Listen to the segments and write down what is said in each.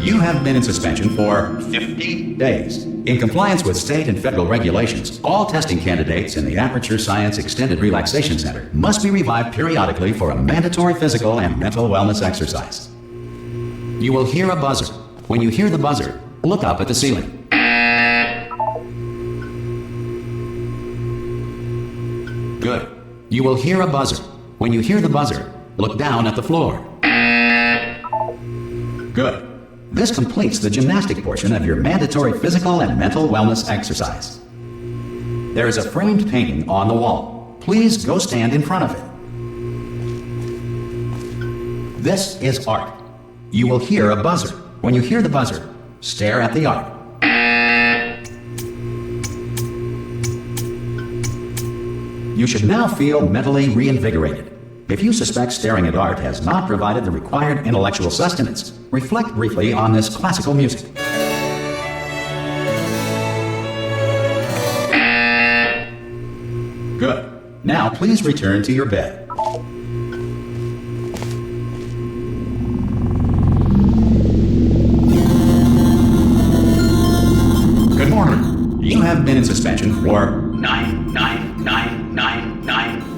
You have been in suspension for 50 days. In compliance with state and federal regulations, all testing candidates in the Aperture Science Extended Relaxation Center must be revived periodically for a mandatory physical and mental wellness exercise. You will hear a buzzer. When you hear the buzzer, look up at the ceiling. Good. You will hear a buzzer. When you hear the buzzer, look down at the floor. Good. This completes the gymnastic portion of your mandatory physical and mental wellness exercise. There is a framed painting on the wall. Please go stand in front of it. This is art. You will hear a buzzer. When you hear the buzzer, stare at the art. You should now feel mentally reinvigorated. If you suspect staring at art has not provided the required intellectual sustenance, reflect briefly on this classical music. Good. Now please return to your bed. Good morning. You have been in suspension for 9999999.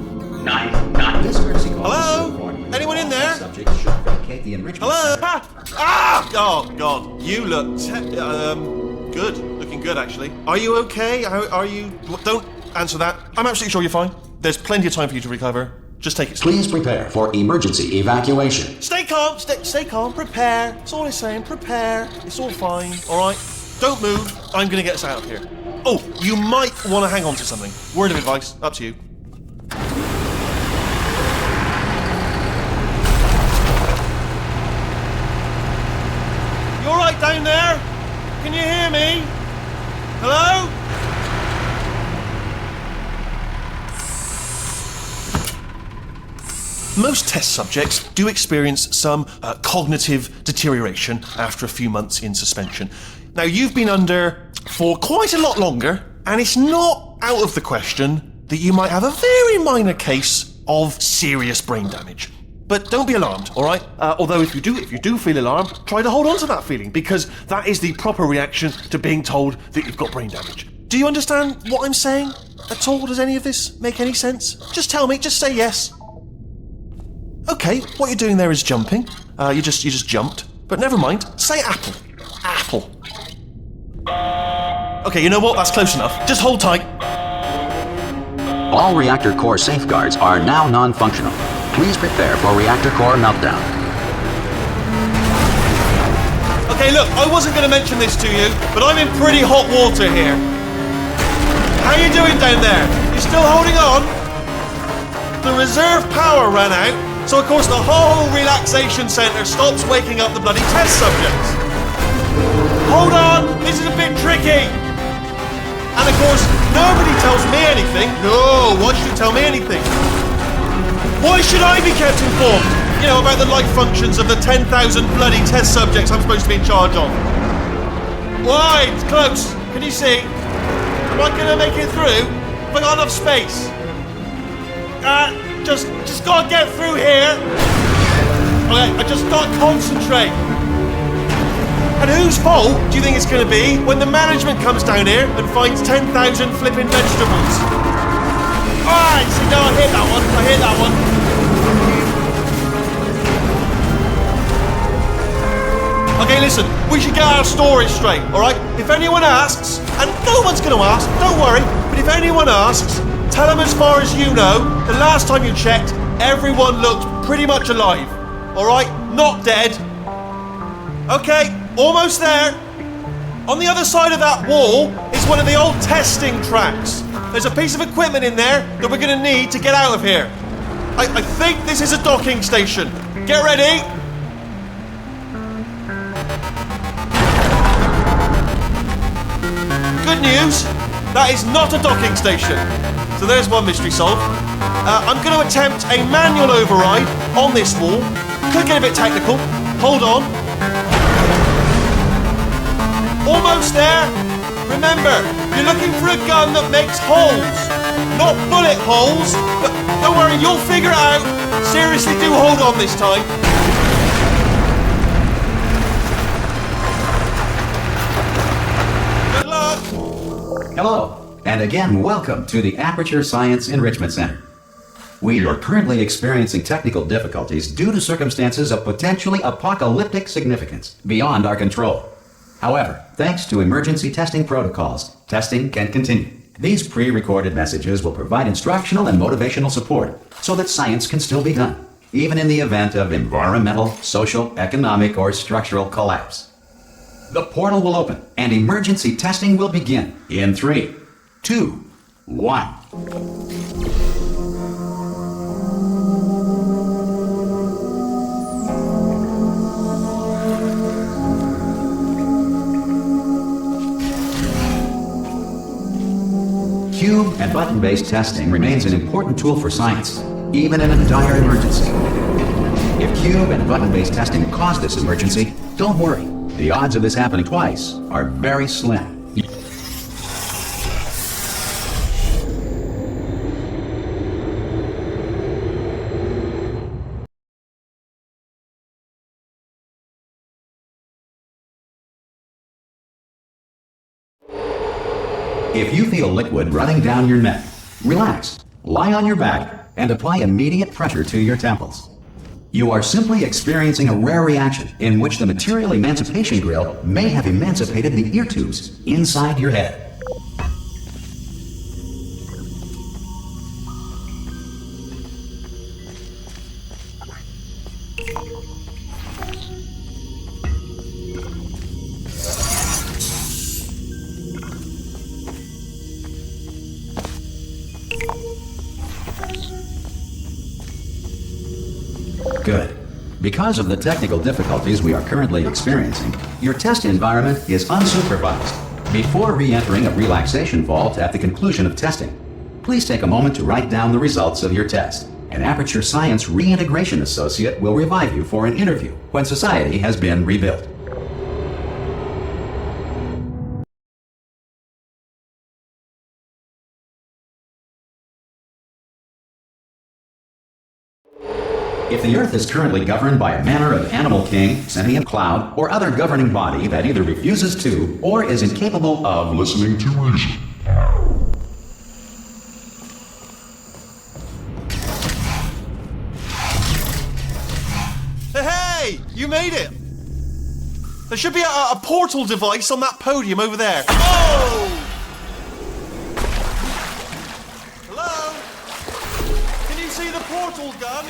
This courtesy call. Hello? Anyone in there? Subject should vacate the enrichment. Hello? Oh, God. You look good. Looking good, actually. Are you okay? Are you... Don't answer that. I'm absolutely sure you're fine. There's plenty of time for you to recover. Just take it slow. Please prepare for emergency evacuation. Stay calm. Stay calm. Prepare. That's all I'm saying. Prepare. It's all fine. All right? Don't move. I'm going to get us out of here. Oh, you might want to hang on to something. Word of advice. Up to you. You all right down there? Can you hear me? Hello? Most test subjects do experience some cognitive deterioration after a few months in suspension. Now, you've been under for quite a lot longer, and it's not out of the question that you might have a very minor case of serious brain damage. But don't be alarmed, all right? Although if you do feel alarmed, try to hold on to that feeling, because that is the proper reaction to being told that you've got brain damage. Do you understand what I'm saying at all? Does any of this make any sense? Just tell me, just say yes. Okay, what you're doing there is jumping. You just jumped. But never mind, say apple. Apple. Okay, you know what? That's close enough. Just hold tight. All reactor core safeguards are now non-functional. Please prepare for reactor core meltdown. Okay, look, I wasn't going to mention this to you, but I'm in pretty hot water here. How you doing down there? You still holding on? The reserve power ran out, so of course the whole relaxation centre stops waking up the bloody test subjects. Hold on, this is a bit tricky. And of course, nobody tells me anything. No, why should you tell me anything? Why should I be kept informed? You know, about the life functions of the 10,000 bloody test subjects I'm supposed to be in charge of. Why? It's close. Can you see? Am I going to make it through? Have I got enough space? Just gotta get through here. Okay, I just gotta concentrate. And whose fault do you think it's gonna be when the management comes down here and finds 10,000 flipping vegetables? Alright, see, no, I hit that one. Okay, listen, we should get our stories straight, alright? If anyone asks, and no one's gonna ask, don't worry, but if anyone asks, tell them as far as you know, the last time you checked, everyone looked pretty much alive. Alright? Not dead. Okay, almost there. On the other side of that wall is one of the old testing tracks. There's a piece of equipment in there that we're going to need to get out of here. I think this is a docking station. Get ready. Good news, that is not a docking station. So there's one mystery solved. I'm going to attempt a manual override on this wall. Could get a bit technical. Hold on. Almost there. Remember, you're looking for a gun that makes holes. Not bullet holes, but don't worry, you'll figure it out. Seriously, do hold on this time. and again welcome to the Aperture Science Enrichment Center. We are currently experiencing technical difficulties due to circumstances of potentially apocalyptic significance beyond our control. However, thanks to emergency testing protocols, testing can continue. These pre-recorded messages will provide instructional and motivational support so that science can still be done, even in the event of environmental, social, economic, or structural collapse. The portal will open and emergency testing will begin in 3, 2, 1. Cube and button-based testing remains an important tool for science, even in a dire emergency. If cube and button-based testing caused this emergency, don't worry. The odds of this happening twice are very slim. If you feel liquid running down your neck, relax, lie on your back, and apply immediate pressure to your temples. You are simply experiencing a rare reaction in which the material emancipation grill may have emancipated the ear tubes inside your head. Good. Because of the technical difficulties we are currently experiencing, your test environment is unsupervised. Before re-entering a relaxation vault at the conclusion of testing, please take a moment to write down the results of your test. An Aperture Science Reintegration Associate will revive you for an interview when society has been rebuilt. If the Earth is currently governed by a manner of animal king, sentient cloud, or other governing body that either refuses to or is incapable of listening to reason. Hey! You made it! There should be a portal device on that podium over there. Oh! Hello? Can you see the portal gun?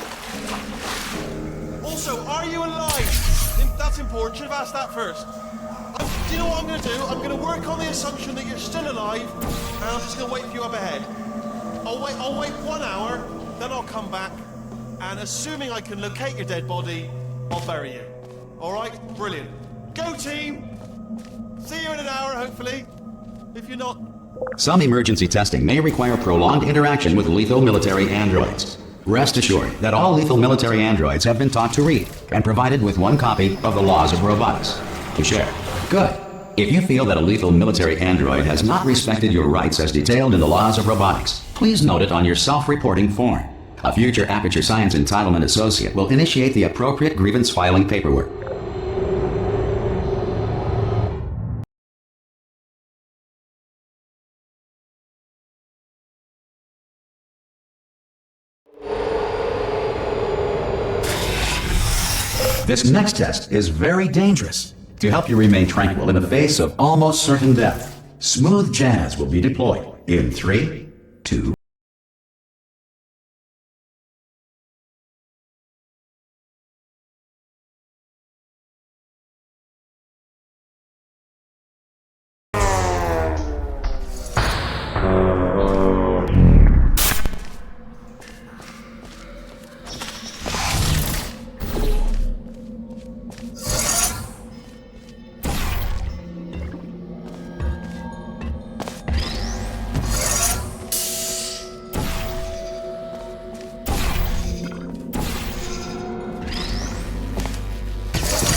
Also, are you alive? That's important. Should have asked that first. Do you know what I'm going to do? I'm going to work on the assumption that you're still alive, and I'm just going to wait for you up ahead. I'll wait 1 hour, then I'll come back, and assuming I can locate your dead body, I'll bury you. All right? Brilliant. Go team! See you in an hour, hopefully. If you're not... Some emergency testing may require prolonged interaction with lethal military androids. Rest assured that all lethal military androids have been taught to read and provided with 1 copy of the laws of robotics to share. Good. If you feel that a lethal military android has not respected your rights as detailed in the laws of robotics, please note it on your self-reporting form. A future Aperture Science Entitlement Associate will initiate the appropriate grievance filing paperwork. This next test is very dangerous. To help you remain tranquil in the face of almost certain death, smooth jazz will be deployed in 3, 2,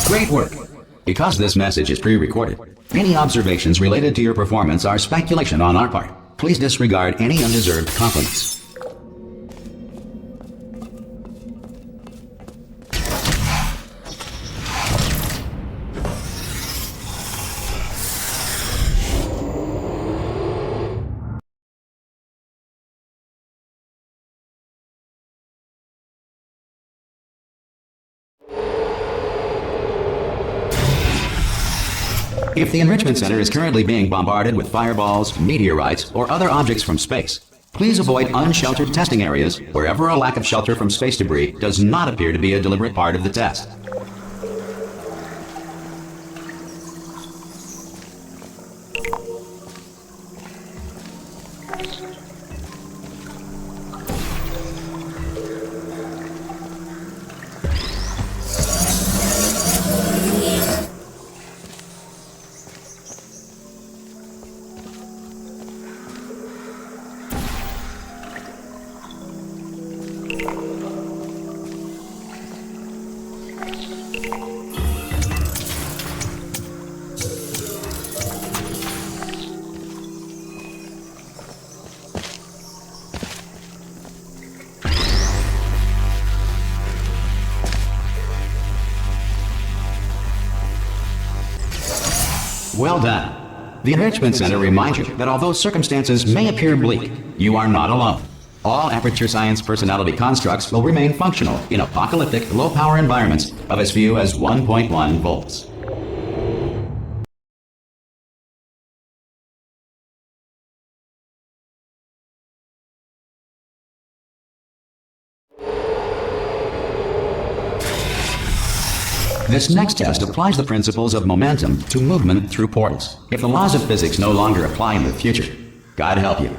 Great work! Because this message is pre-recorded, any observations related to your performance are speculation on our part. Please disregard any undeserved compliments. If the Enrichment Center is currently being bombarded with fireballs, meteorites, or other objects from space, please avoid unsheltered testing areas wherever a lack of shelter from space debris does not appear to be a deliberate part of the test. Well done. The Enrichment Center reminds you that although circumstances may appear bleak, you are not alone. All Aperture Science personality constructs will remain functional in apocalyptic, low-power environments of as few as 1.1 volts. This next test applies the principles of momentum to movement through portals. If the laws of physics no longer apply in the future, God help you.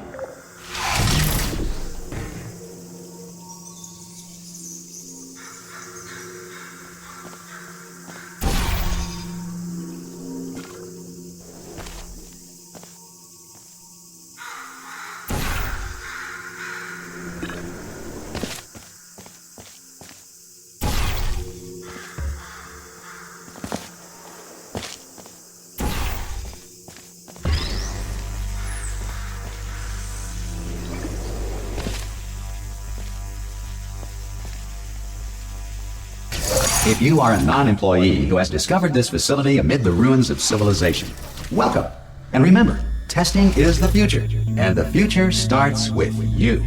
If you are a non-employee who has discovered this facility amid the ruins of civilization, welcome. And remember, testing is the future, and the future starts with you.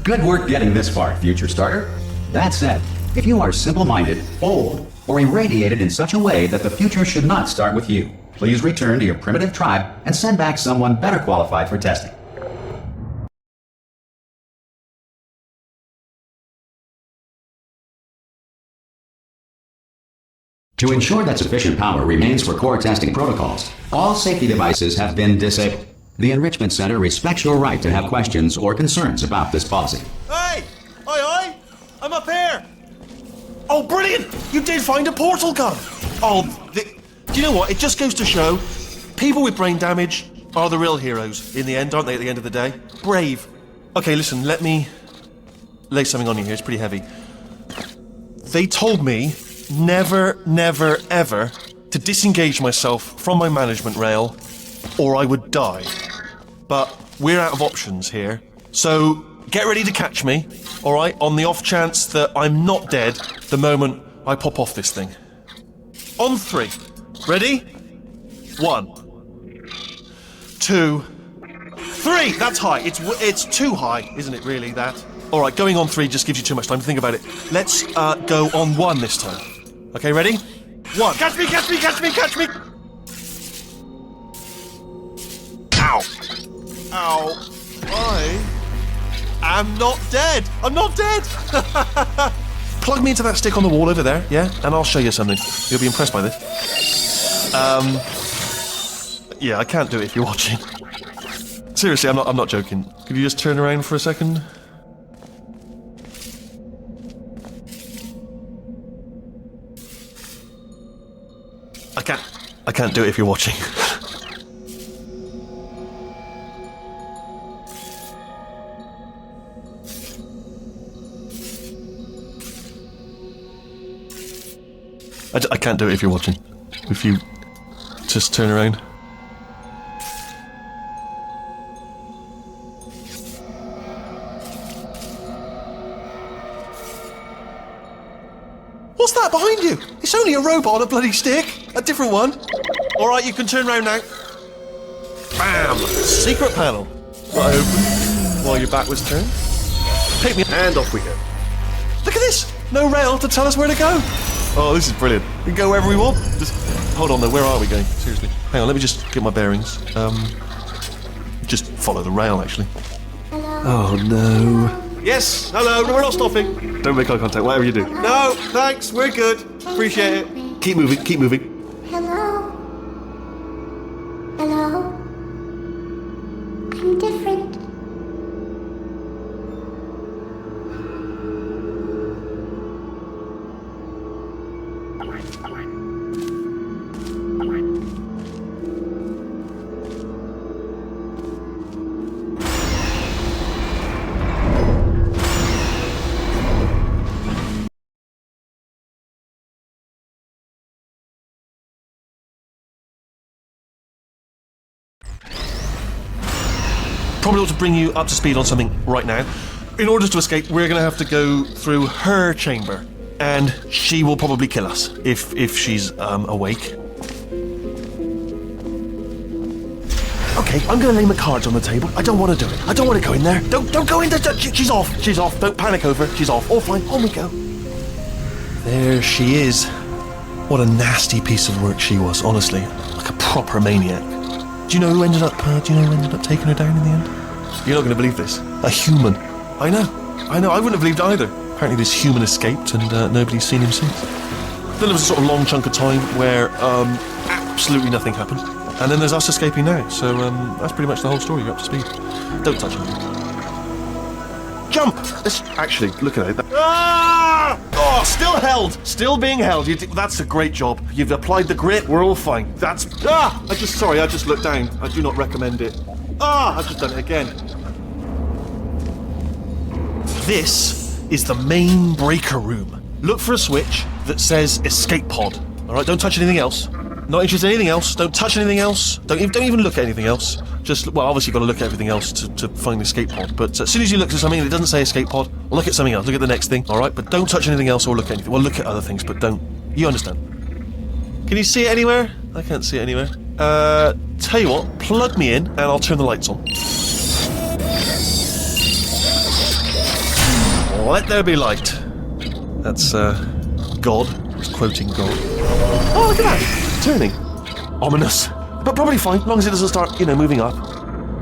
Good work getting this far, future starter. That said, if you are simple-minded, old, or irradiated in such a way that the future should not start with you, please return to your primitive tribe and send back someone better qualified for testing. To ensure that sufficient power remains for core testing protocols, all safety devices have been disabled. The Enrichment Center respects your right to have questions or concerns about this policy. Hey! Oi! I'm up here! Oh, brilliant! You did find a portal gun! Oh, do you know what? It just goes to show, people with brain damage are the real heroes in the end, aren't they, at the end of the day? Brave. Okay, listen, let me lay something on you here. It's pretty heavy. They told me never, never, ever to disengage myself from my management rail or I would die. But we're out of options here. So get ready to catch me, all right, on the off chance that I'm not dead the moment I pop off this thing. On 3. Ready? 1, 2, 3. That's high. It's too high, isn't it, really, that? All right, going on 3 just gives you too much time to think about it. Let's go on 1 this time. Okay, ready? 1. Catch me, catch me, catch me, catch me! Ow! Ow! I am not dead! I'm not dead! plug me into that stick on the wall over there, yeah? And I'll show you something. You'll be impressed by this. Yeah, I can't do it if you're watching. Seriously, I'm not joking. Could you just turn around for a second? I can't do it if you're watching. I can't do it if you're watching. If you just turn around. What's that behind you? It's only a robot on a bloody stick. A different one. Alright, you can turn around now. Bam! Secret panel. Got open while your back was turned. Pick me and off we go. Look at this! No rail to tell us where to go. Oh, this is brilliant. We can go wherever we want. Just hold on though, where are we going? Seriously. Hang on, let me just get my bearings. Just follow the rail actually. Hello. Oh no. Yes, hello, no, we're not stopping. Don't make eye contact, whatever you do. No, thanks, we're good. Appreciate it. Keep moving, keep moving. Hello. Hello. I'm different. Probably ought to bring you up to speed on something right now. In order to escape, we're going to have to go through her chamber, and she will probably kill us if she's awake. Okay, I'm going to lay my cards on the table. I don't want to do it. I don't want to go in there. Don't go in there. She's off. She's off. Don't panic over. She's off. All fine. On we go. There she is. What a nasty piece of work she was. Honestly, like a proper maniac. Do you know who ended up taking her down in the end? You're not going to believe this. A human. I know. I wouldn't have believed either. Apparently this human escaped and nobody's seen him since. Then there was a sort of long chunk of time where absolutely nothing happened. And then there's us escaping now. So that's pretty much the whole story. You're up to speed. Don't touch him. Jump! Actually, look at it. Ah! Oh, still held. Still being held. That's a great job. You've applied the grit. We're all fine. That's... Ah! I just looked down. I do not recommend it. Ah! I've just done it again. This is the main breaker room. Look for a switch that says escape pod. All right, don't touch anything else. Not interested in anything else. Don't touch anything else. Don't even look at anything else. Just, well, obviously you've got to look at everything else to find the escape pod. But as soon as you look at something and it doesn't say escape pod, look at something else. Look at the next thing, all right? But don't touch anything else or look at anything. Well, look at other things, but don't. You understand? Can you see it anywhere? I can't see it anywhere. Tell you what, plug me in and I'll turn the lights on. Let there be light. That's, God. He's quoting God. Oh, look at that. Turning. Ominous. But probably fine, as long as it doesn't start, moving up.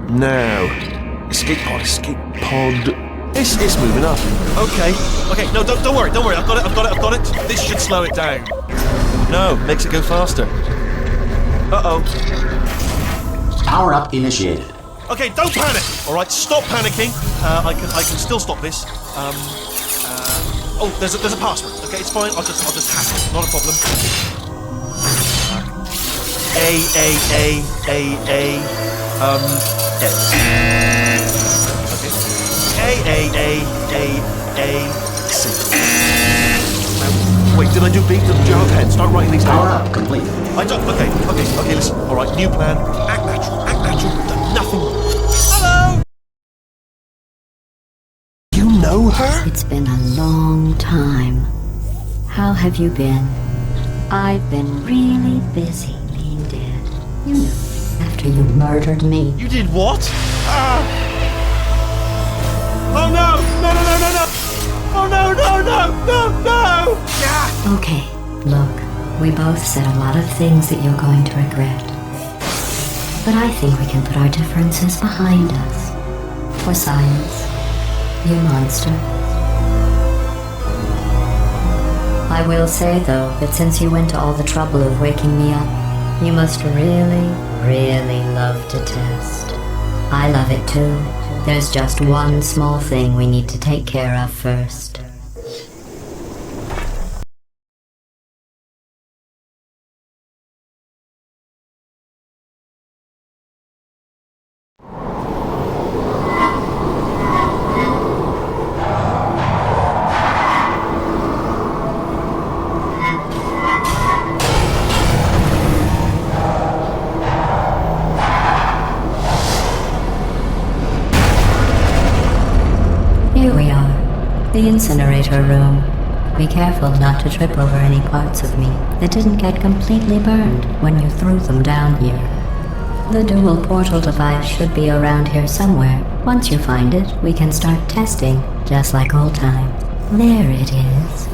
Now. Escape pod. It's moving up. Okay, no, don't worry. I've got it. This should slow it down. No, makes it go faster. Uh-oh. Power up initiated. Okay, don't panic. All right, stop panicking. I can still stop this. Oh, there's a password. Okay, it's fine. I'll just hack it. Not a problem. S. Okay. C. Wait, did I do B? Do you have a pen? Start writing these down. Power up complete. I don't. Okay. Listen. All right, new plan. Act natural. Done nothing wrong. Hello. You know her? It's been a long time. How have you been? I've been really busy being dead. You know, after you murdered me. You did what? Oh no! Oh no! Yeah. Okay, look, we both said a lot of things that you're going to regret. But I think we can put our differences behind us. For science, you monster. I will say, though, that since you went to all the trouble of waking me up, you must really, really love to test. I love it too. There's just one small thing we need to take care of first. Here we are, the incinerator room. Be careful not to trip over any parts of me that didn't get completely burned when you threw them down here. The dual portal device should be around here somewhere. Once you find it, we can start testing, just like old times. There it is.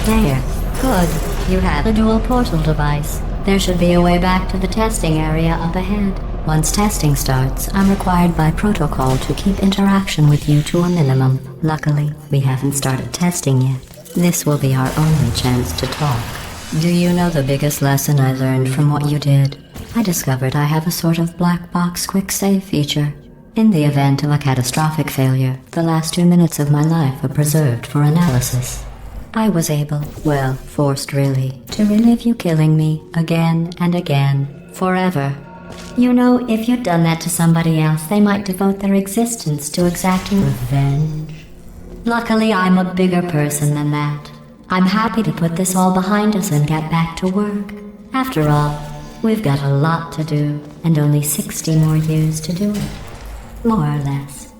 There. Good. You have the dual portal device. There should be a way back to the testing area up ahead. Once testing starts, I'm required by protocol to keep interaction with you to a minimum. Luckily, we haven't started testing yet. This will be our only chance to talk. Do you know the biggest lesson I learned from what you did? I discovered I have a sort of black box quick save feature. In the event of a catastrophic failure, the last 2 minutes of my life are preserved for analysis. I was able, well, forced really, to relive you killing me again and again, forever. You know, if you'd done that to somebody else, they might devote their existence to exacting revenge. Luckily, I'm a bigger person than that. I'm happy to put this all behind us and get back to work. After all, we've got a lot to do, and only 60 more years to do it. More or less.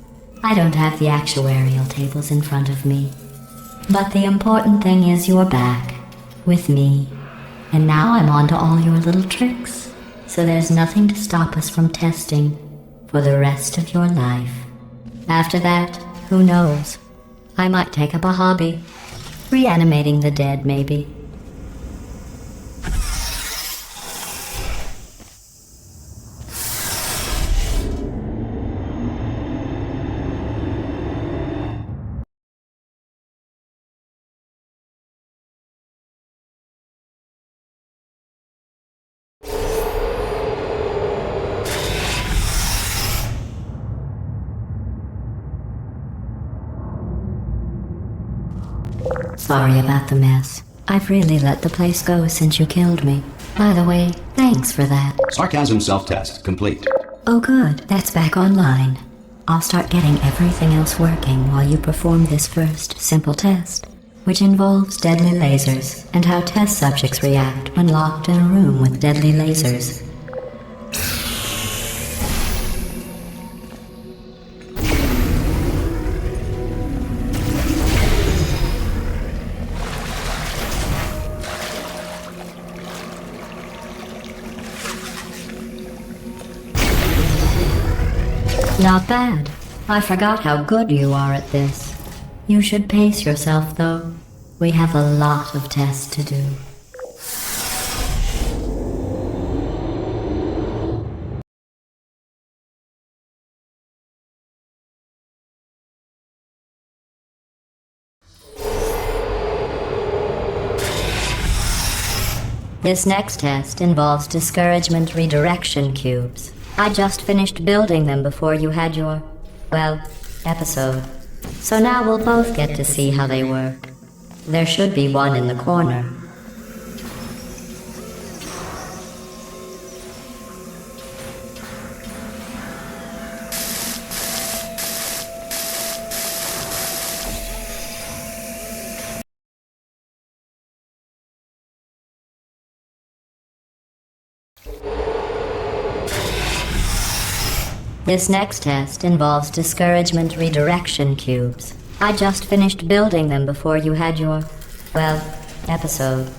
I don't have the actuarial tables in front of me. But the important thing is you're back, with me. And now I'm on to all your little tricks. So there's nothing to stop us from testing for the rest of your life. After that, who knows? I might take up a hobby. Reanimating the dead, maybe. Sorry about the mess. I've really let the place go since you killed me. By the way, thanks for that. Sarcasm self-test complete. Oh good, that's back online. I'll start getting everything else working while you perform this first, simple test, which involves deadly lasers and how test subjects react when locked in a room with deadly lasers. Not bad. I forgot how good you are at this. You should pace yourself, though. We have a lot of tests to do. This next test involves discouragement redirection cubes. I just finished building them before you had your, well, episode. So now we'll both get to see how they work. There should be one in the corner. This next test involves discouragement redirection cubes. I just finished building them before you had your, well, episode.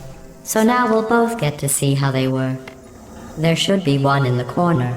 So now we'll both get to see how they work. There should be one in the corner.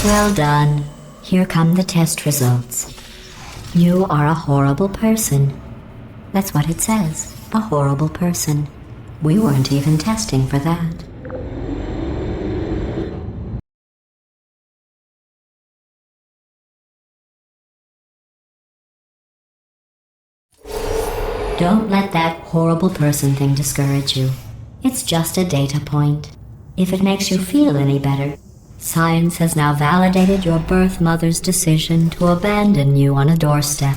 Well done. Here come the test results. You are a horrible person. That's what it says. A horrible person. We weren't even testing for that. Don't let that horrible person thing discourage you. It's just a data point. If it makes you feel any better, science has now validated your birth mother's decision to abandon you on a doorstep.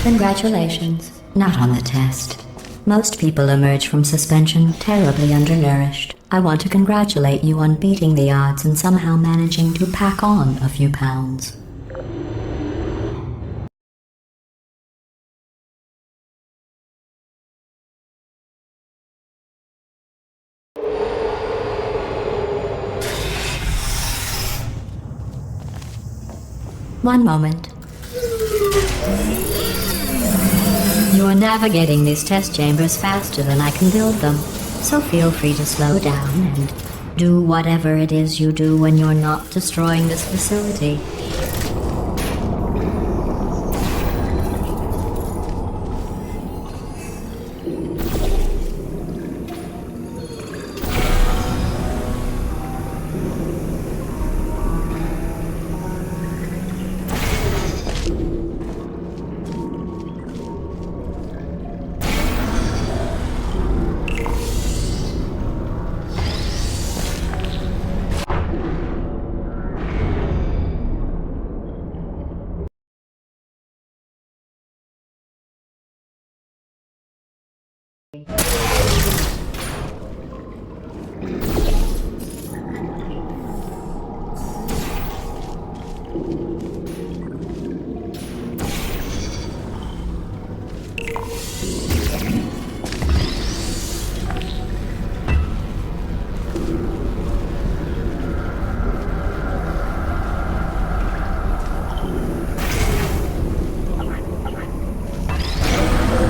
Congratulations. Not on the test. Most people emerge from suspension terribly undernourished. I want to congratulate you on beating the odds and somehow managing to pack on a few pounds. One moment. You are navigating these test chambers faster than I can build them, so feel free to slow down and do whatever it is you do when you're not destroying this facility.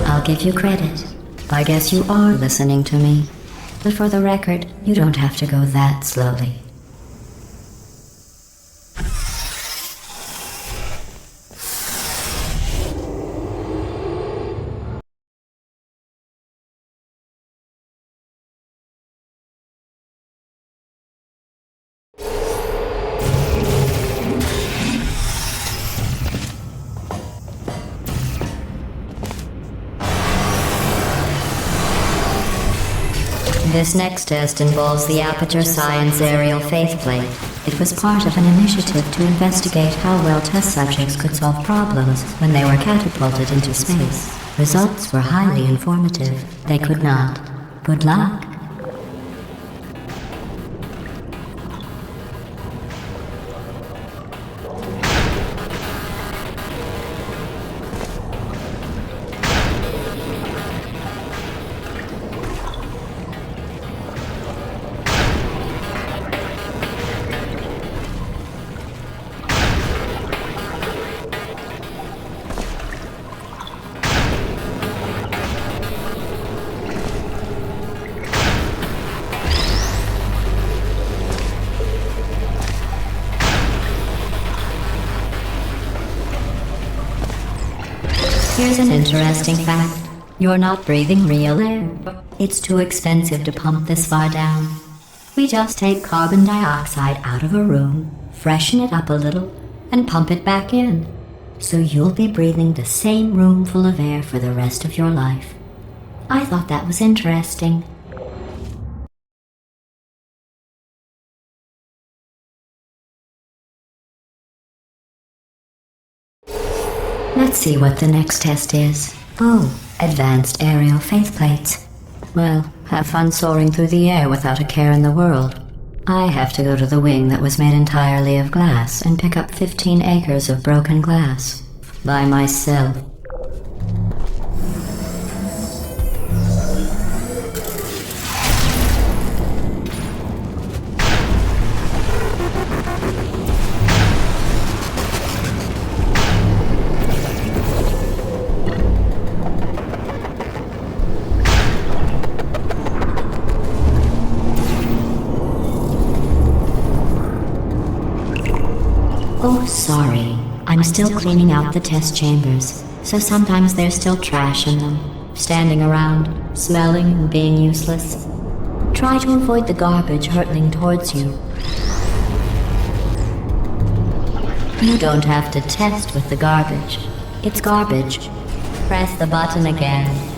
I'll give you credit. I guess you are listening to me. But for the record, you don't have to go that slowly. This next test involves the Aperture Science Aerial Faithplate. It was part of an initiative to investigate how well test subjects could solve problems when they were catapulted into space. Results were highly informative. They could not. Good luck. Here's an interesting fact. You're not breathing real air. It's too expensive to pump this far down. We just take carbon dioxide out of a room, freshen it up a little, and pump it back in. So you'll be breathing the same room full of air for the rest of your life. I thought that was interesting. Let's see what the next test is. Oh, advanced aerial faithplates. Well, have fun soaring through the air without a care in the world. I have to go to the wing that was made entirely of glass and pick up 15 acres of broken glass. By myself. Oh, sorry. I'm still cleaning out the test chambers, so sometimes there's still trash in them, standing around, smelling and being useless. Try to avoid the garbage hurtling towards you. You don't have to test with the garbage. It's garbage. Press the button again.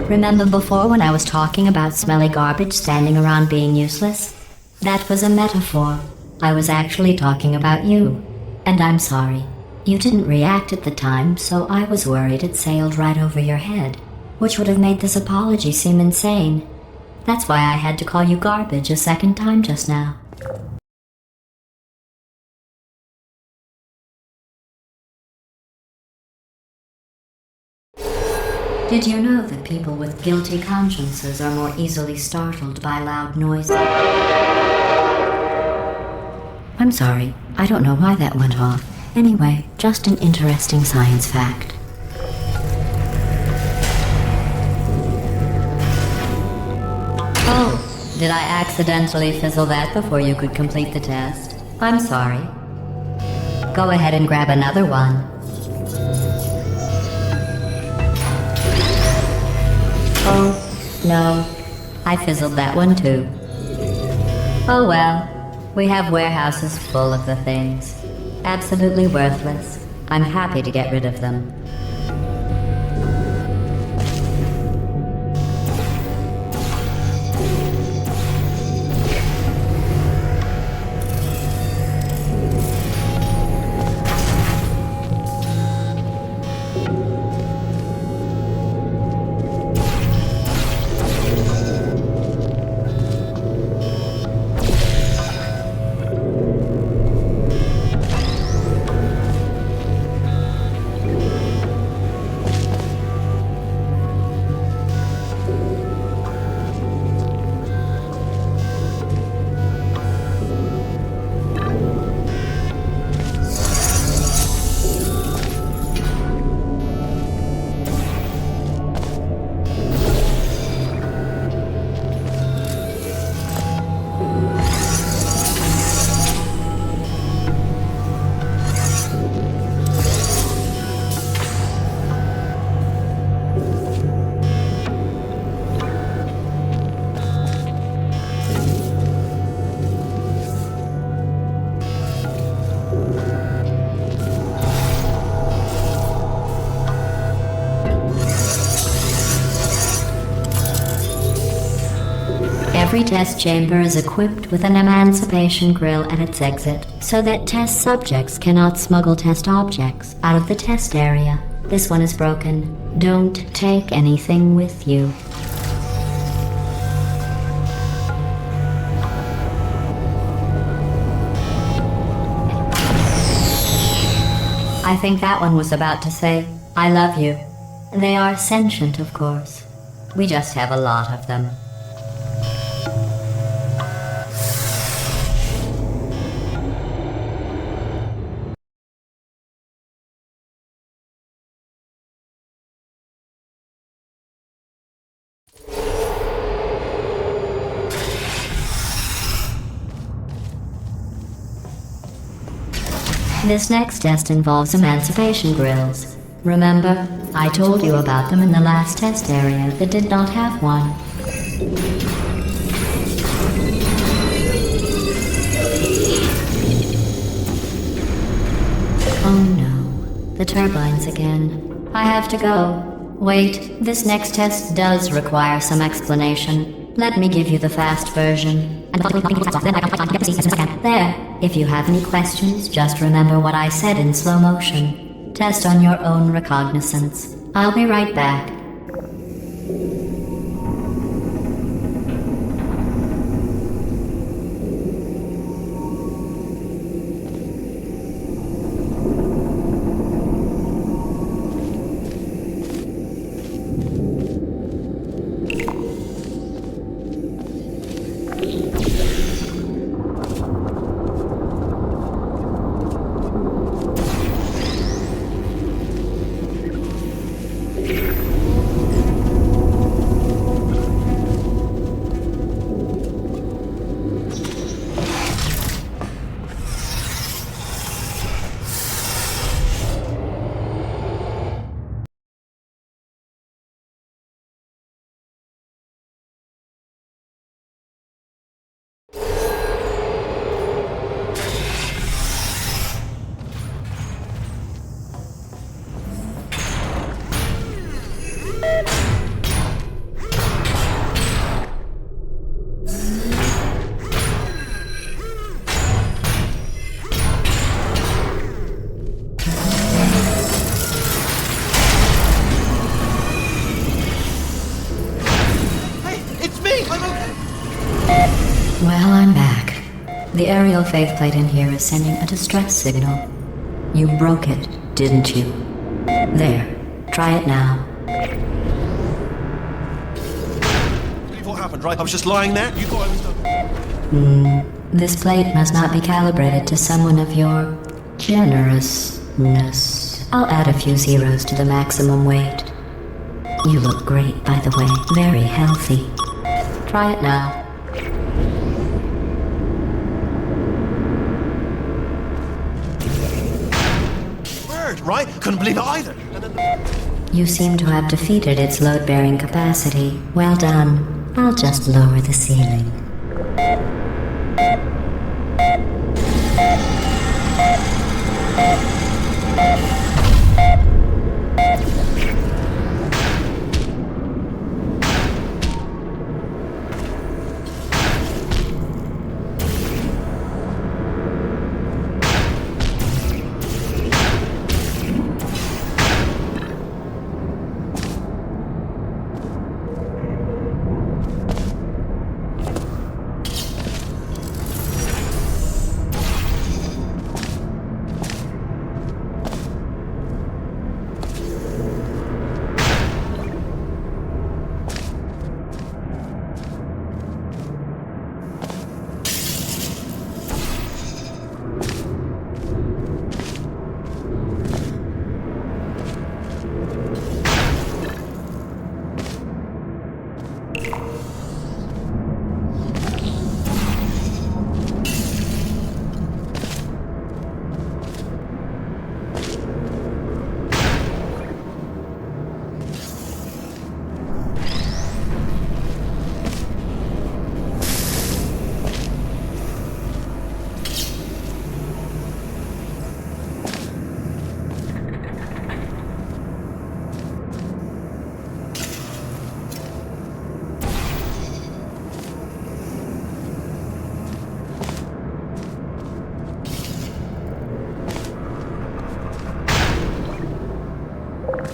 Remember before when I was talking about smelly garbage standing around being useless? That was a metaphor. I was actually talking about you. And I'm sorry. You didn't react at the time, so I was worried it sailed right over your head, which would have made this apology seem insane. That's why I had to call you garbage a second time just now. Did you know that people with guilty consciences are more easily startled by loud noises? I'm sorry, I don't know why that went off. Anyway, just an interesting science fact. Oh, did I accidentally fizzle that before you could complete the test? I'm sorry. Go ahead and grab another one. Oh, no. I fizzled that one too. Oh well. We have warehouses full of the things. Absolutely worthless. I'm happy to get rid of them. Every test chamber is equipped with an emancipation grill at its exit, so that test subjects cannot smuggle test objects out of the test area. This one is broken. Don't take anything with you. I think that one was about to say, I love you. They are sentient, of course. We just have a lot of them. This next test involves emancipation grills. Remember, I told you about them in the last test area that did not have one. turbines again. I have to go. Wait, this next test does require some explanation. Let me give you the fast version. There. If you have any questions, just remember what I said in slow motion. Test on your own recognizance. I'll be right back. Well, I'm back. The aerial faith plate in here is sending a distress signal. You broke it, didn't you? There. Try it now. What happened, right? I was just lying there. You thought I was done. This plate must not be calibrated to someone of your generousness. I'll add a few zeros to the maximum weight. You look great, by the way. Very healthy. Try it now. Right? Couldn't believe it either. You seem to have defeated its load-bearing capacity. Well done. I'll just lower the ceiling.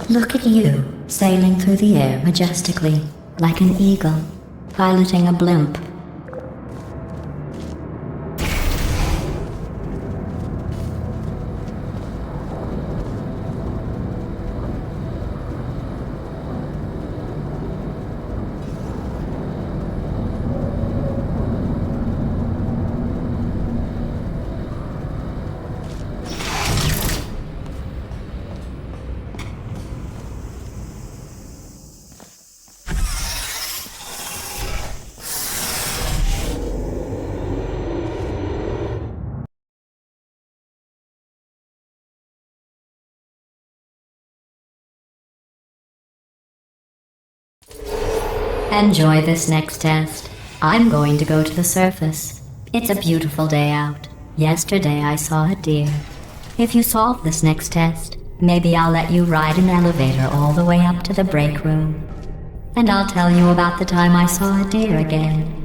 Look at you, sailing through the air majestically, like an eagle, piloting a blimp. Enjoy this next test. I'm going to go to the surface. It's a beautiful day out. Yesterday I saw a deer. If you solve this next test, Maybe I'll let you ride an elevator all the way up to the break room. And I'll tell you about the time I saw a deer again.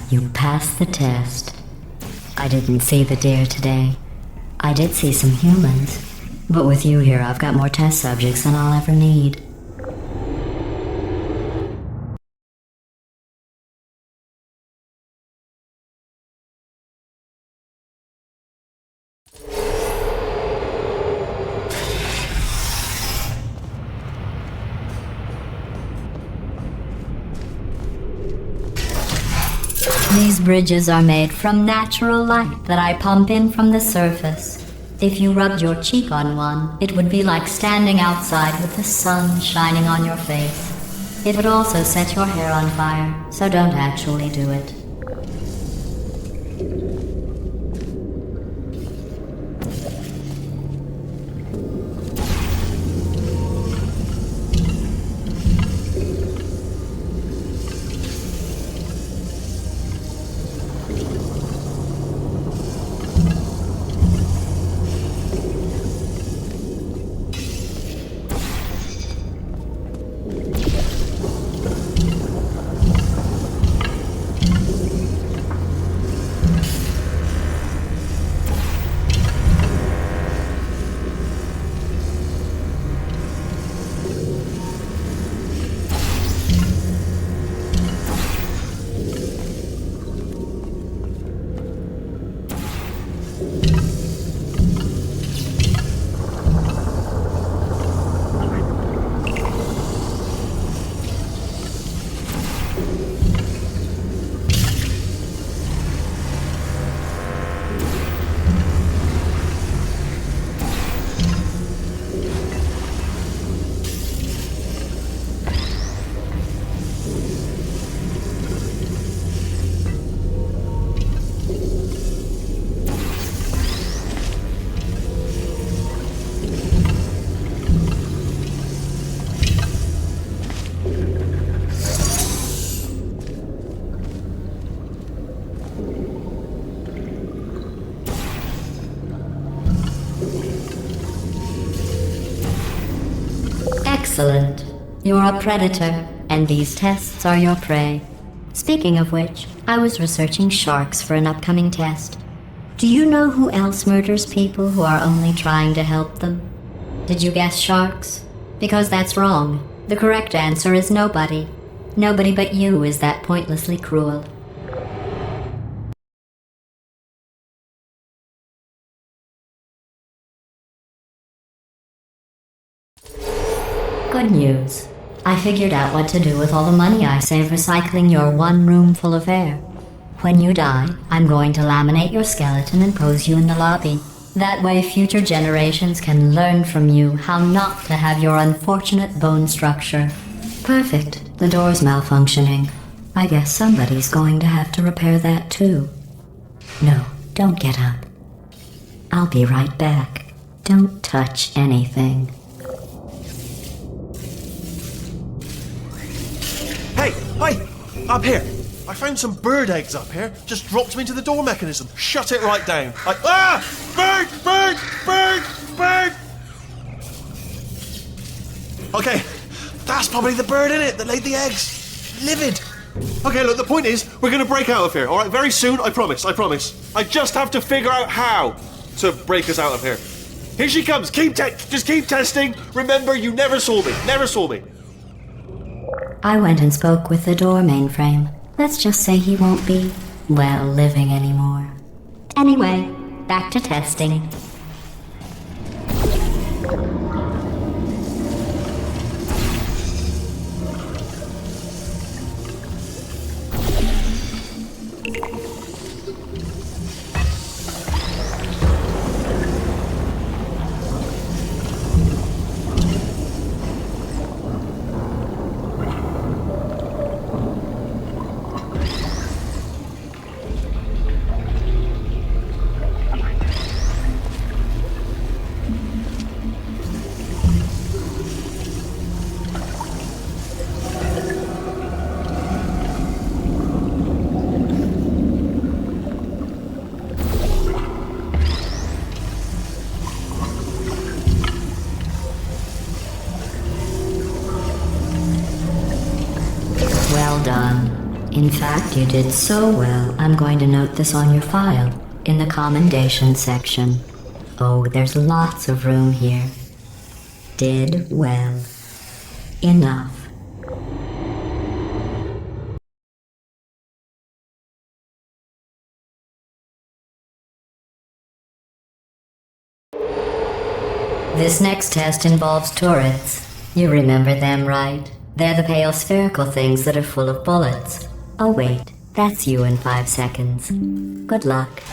You passed the test. I didn't see the deer today. I did see some humans, but with you here I've got more test subjects than I'll ever need. These bridges are made from natural light that I pump in from the surface. If you rubbed your cheek on one, it would be like standing outside with the sun shining on your face. It would also set your hair on fire, so don't actually do it. Excellent. You're a predator, and these tests are your prey. Speaking of which, I was researching sharks for an upcoming test. Do you know who else murders people who are only trying to help them? Did you guess sharks? Because that's wrong. The correct answer is nobody. Nobody but you is that pointlessly cruel. Good news. I figured out what to do with all the money I save recycling your one room full of air. When you die, I'm going to laminate your skeleton and pose you in the lobby. That way future generations can learn from you how not to have your unfortunate bone structure. Perfect. The door's malfunctioning. I guess somebody's going to have to repair that too. No, don't get up. I'll be right back. Don't touch anything. Hey, hi! Up here! I found some bird eggs up here. Just dropped them into the door mechanism. Shut it right down. Bird! Bird! Bird! Bird! Okay, that's probably the bird in it that laid the eggs. Livid. Okay, look, the point is, we're gonna break out of here, alright? Very soon, I promise, I promise. I just have to figure out how to break us out of here. Here she comes. Just keep testing. Remember, you never saw me. Never saw me. I went and spoke with the door mainframe. Let's just say he won't be, well, living anymore. Anyway, back to testing. Well done. In fact, you did so well, I'm going to note this on your file, in the commendation section. Oh, there's lots of room here. Did well. Enough. This next test involves turrets. You remember them, right? They're the pale spherical things that are full of bullets. Oh wait, that's you in 5 seconds. Good luck.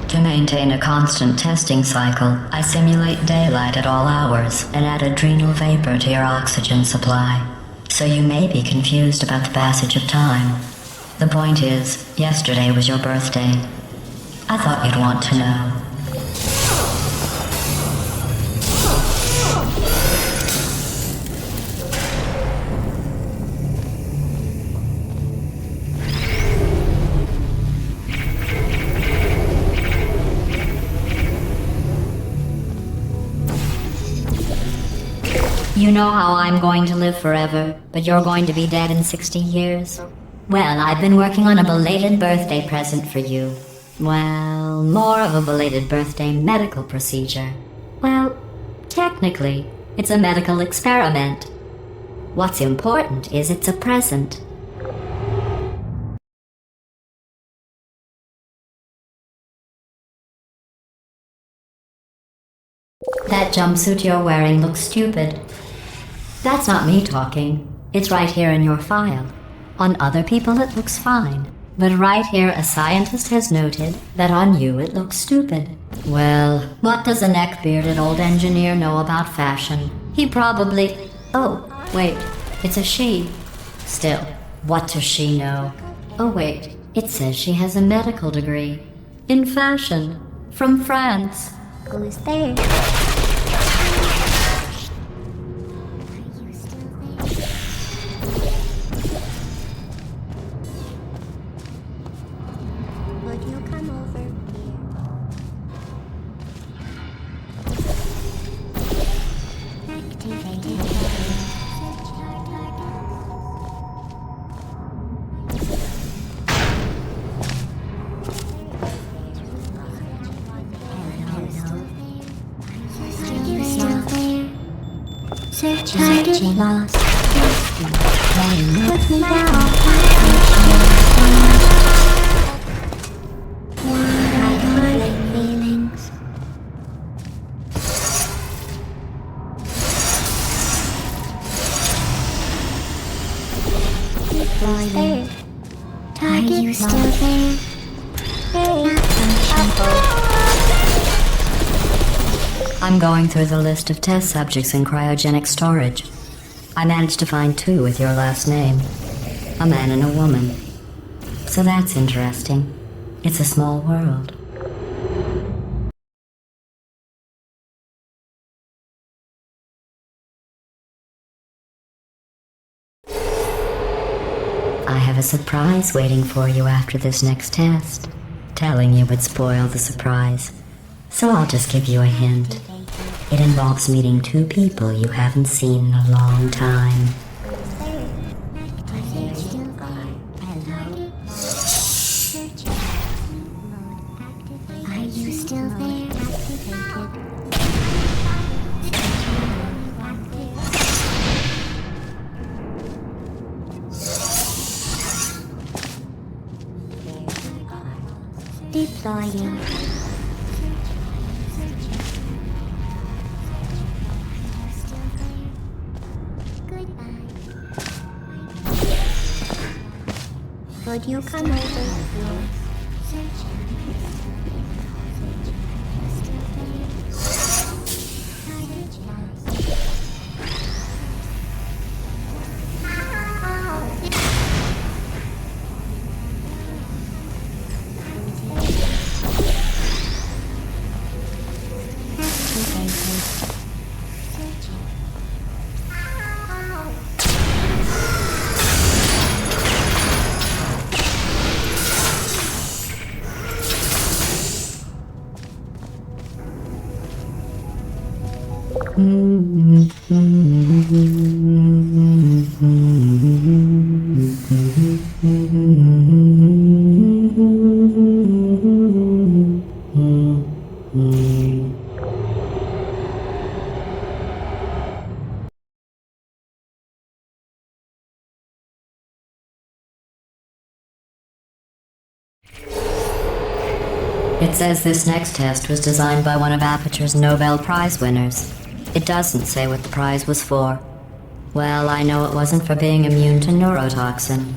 To maintain a constant testing cycle, I simulate daylight at all hours and add adrenal vapor to your oxygen supply. So you may be confused about the passage of time. The point is, yesterday was your birthday. I thought you'd want to know. You know how I'm going to live forever, but you're going to be dead in 60 years? Well, I've been working on a belated birthday present for you. Well, more of a belated birthday medical procedure. Well, technically, it's a medical experiment. What's important is it's a present. That jumpsuit you're wearing looks stupid. That's not me talking. It's right here in your file. On other people it looks fine. But right here a scientist has noted that on you it looks stupid. Well, what does a neck-bearded old engineer know about fashion? He probably... Oh, wait, it's a she. Still, what does she know? Oh wait, it says she has a medical degree. In fashion. From France. Who's there? Would you come over here? Activated. Search target. Are you still there? Search target lost. Put me down. Lighthearted feelings. Deploying. Target are you still there? I'm going through the list of test subjects in cryogenic storage. I managed to find 2 with your last name. A man and a woman. So that's interesting. It's a small world. I have a surprise waiting for you after this next test. Telling you would spoil the surprise. So I'll just give you a hint. It involves meeting 2 people you haven't seen in a long time. Are you still there? Deploying. Would you come over here? It says this next test was designed by one of Aperture's Nobel Prize winners. It doesn't say what the prize was for. Well, I know it wasn't for being immune to neurotoxin.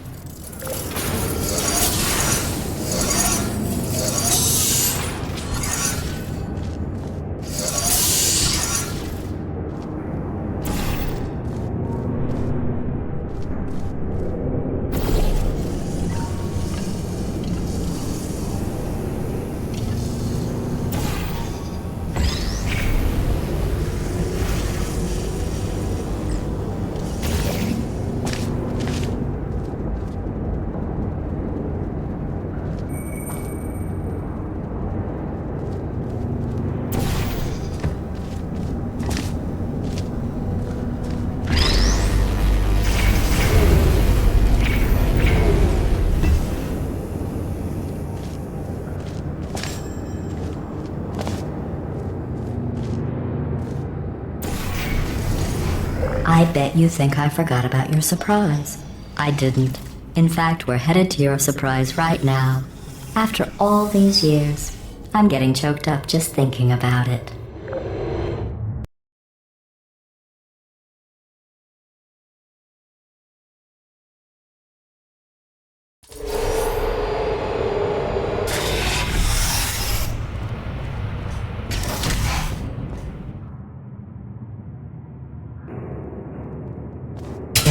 bet you think I forgot about your surprise. I didn't. In fact, we're headed to your surprise right now. After all these years, I'm getting choked up just thinking about it.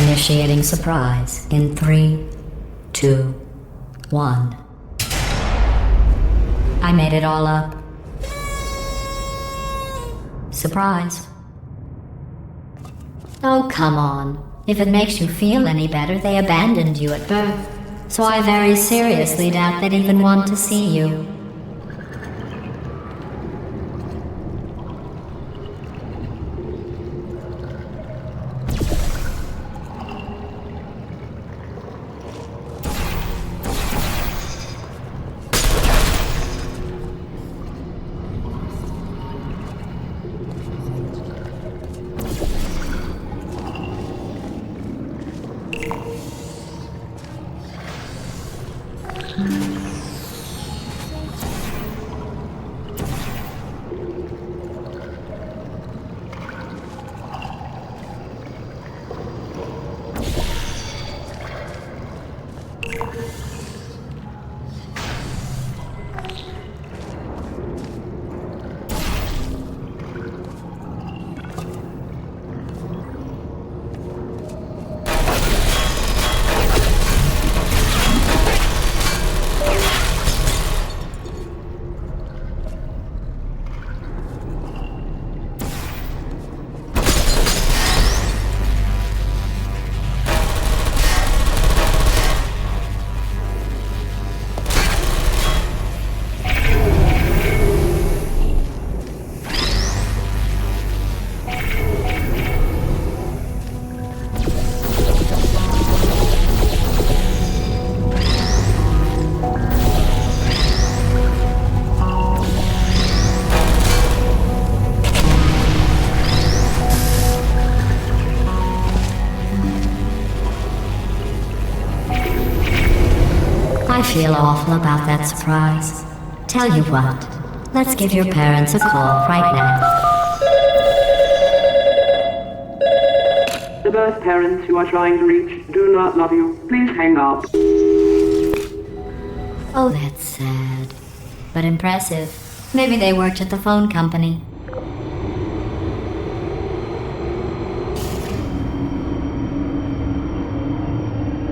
Initiating surprise in 3, 2, 1. I made it all up. Surprise. Oh, come on. If it makes you feel any better, they abandoned you at birth. So I very seriously doubt they'd even want to see you. I feel awful about that surprise. Tell you what, let's give your parents a call right now. The birth parents you are trying to reach do not love you. Please hang up. Oh, that's sad. But impressive. Maybe they worked at the phone company.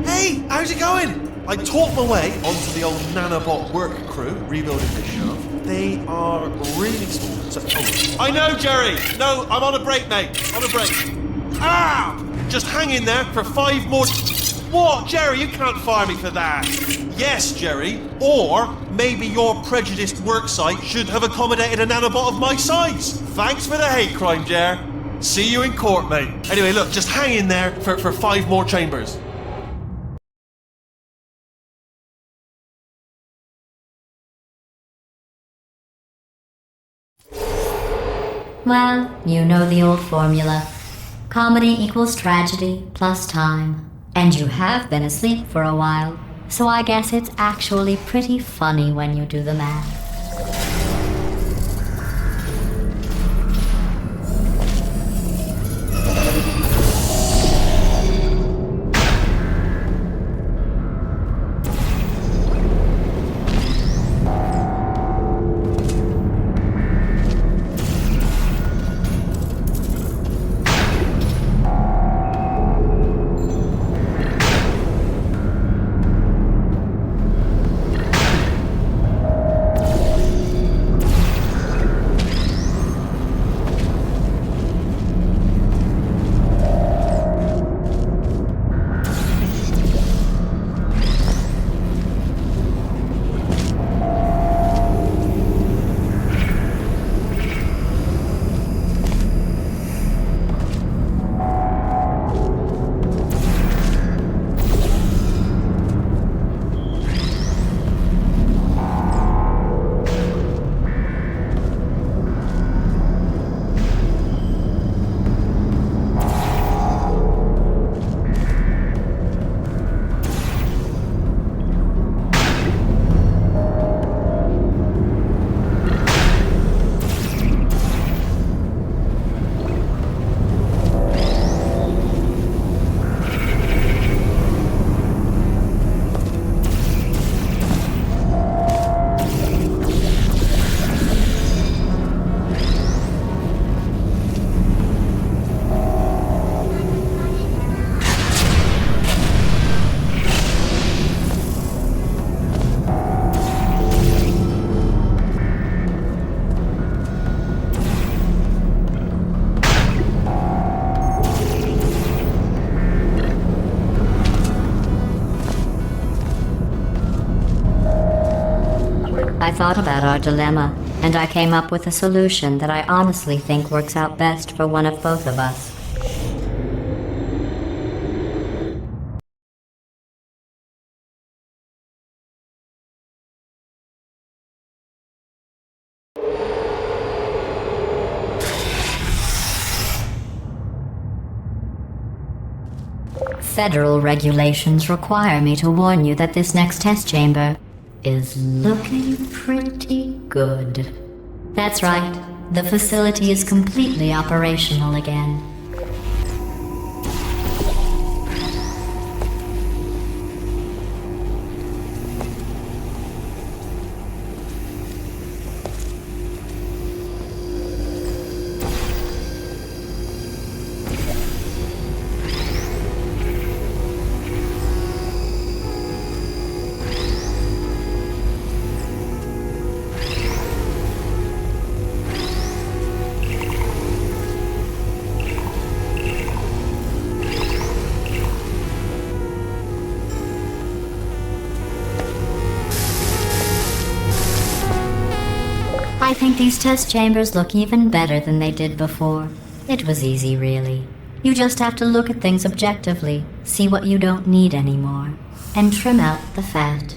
Hey, how's it going? I talked my way onto the old nanobot work crew rebuilding this shaft. They are really small. So, I know, Jerry! No, I'm on a break, mate. On a break. Ah! Just hang in there for 5 more... What? Jerry, you can't fire me for that. Yes, Jerry. Or maybe your prejudiced worksite should have accommodated a nanobot of my size. Thanks for the hate crime, Jer. See you in court, mate. Anyway, look, just hang in there for 5 more chambers. Well, you know the old formula. Comedy equals tragedy plus time. And you have been asleep for a while, so I guess it's actually pretty funny when you do the math. I thought about our dilemma, and I came up with a solution that I honestly think works out best for one of both of us. Federal regulations require me to warn you that this next test chamber is looking pretty good. That's right, the facility is completely operational again. I think these test chambers look even better than they did before. It was easy, really. You just have to look at things objectively, see what you don't need anymore, and trim out the fat.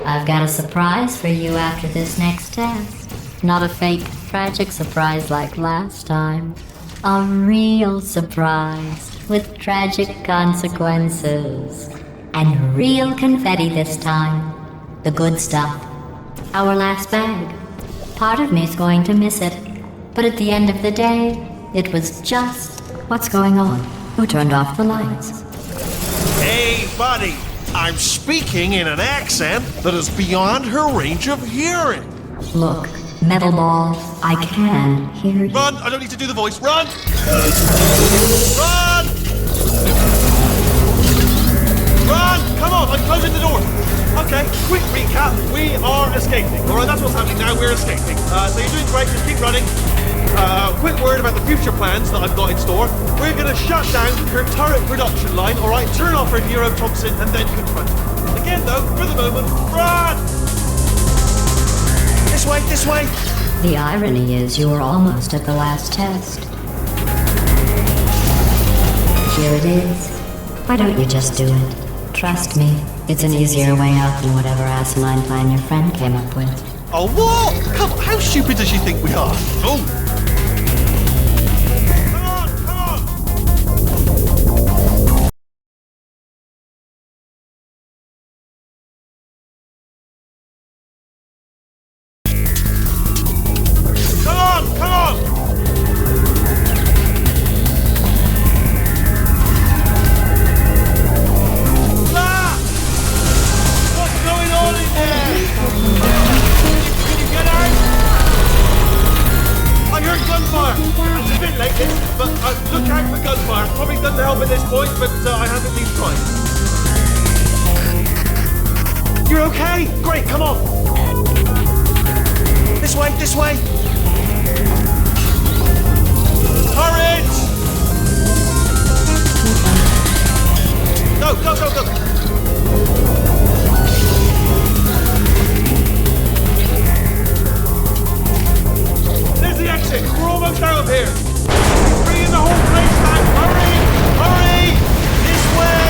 I've got a surprise for you after this next test. Not a fake, tragic surprise like last time. A real surprise with tragic consequences. And real confetti this time. The good stuff. Our last bag. Part of me's going to miss it. But at the end of the day, it was just... What's going on? Who turned off the lights? Hey, buddy. I'm speaking in an accent that is beyond her range of hearing. Look, Metal Ball, I can hear you. Run! I don't need to do the voice. Run! Run! Run! Come on, I'm closing the door. Okay, quick recap. We are escaping. Alright, that's what's happening now. We're escaping. So you're doing great. Just keep running. Quick word about the future plans that I've got in store. We're going to shut down her turret production line, alright? Turn off her neurotoxin and then confront her. Again, though, for the moment, run! This way, this way! The irony is you were almost at the last test. Here it is. Why don't you just do it? Trust me, it's an easier way out than whatever asinine plan your friend came up with. Oh, what? Come on, how stupid does she think we are? Oh! Come on, come on! Come on, come on! Ah! What's going on in there? Can you get out? I heard gunfire. It's a bit late, but look out for gunfire. Probably doesn't help at this point, but I haven't been trying. You're okay? Great, come on. This way, this way. Turret! Go, go, go, go. There's the exit. We're almost out of here. Bringing the whole place back. Hurry! Hurry! This way!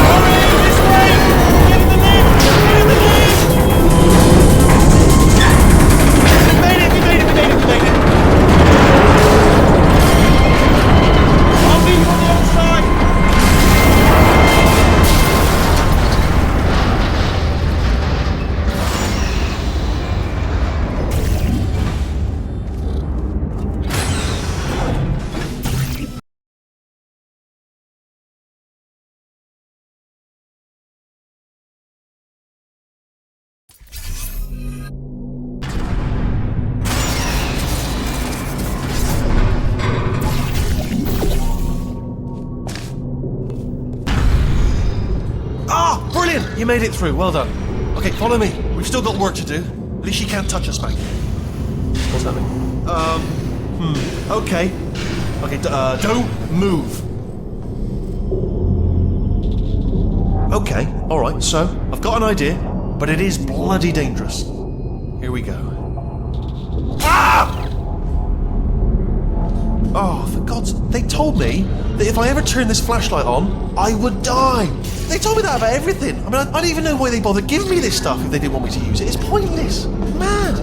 Hurry! This way! Get in the lift! Get in the lift! We made it! We made it! We made it! We made it! I'll meet you on the other side! Ah, brilliant! You made it through. Well done. Okay, follow me. We've still got work to do. At least she can't touch us back here. What's that mean? Okay. Okay, don't move. Okay, alright, so, I've got an idea, but it is bloody dangerous. Here we go. Ah! Oh, for God's... They told me that if I ever turned this flashlight on, I would die. They told me that about everything. I mean, I don't even know why they bothered giving me this stuff if they didn't want me to use it. It's pointless. Mad.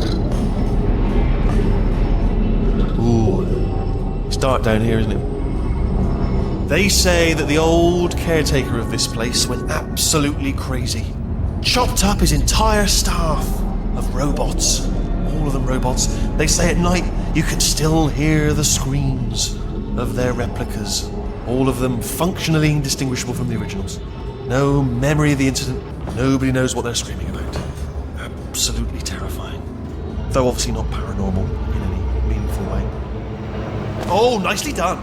Ooh. It's dark down here, isn't it? They say that the old caretaker of this place went absolutely crazy. Chopped up his entire staff of robots. All of them robots. They say at night you can still hear the screams of their replicas. All of them functionally indistinguishable from the originals. No memory of the incident. Nobody knows what they're screaming about. Absolutely terrifying. Though obviously not paranormal in any meaningful way. Oh, nicely done.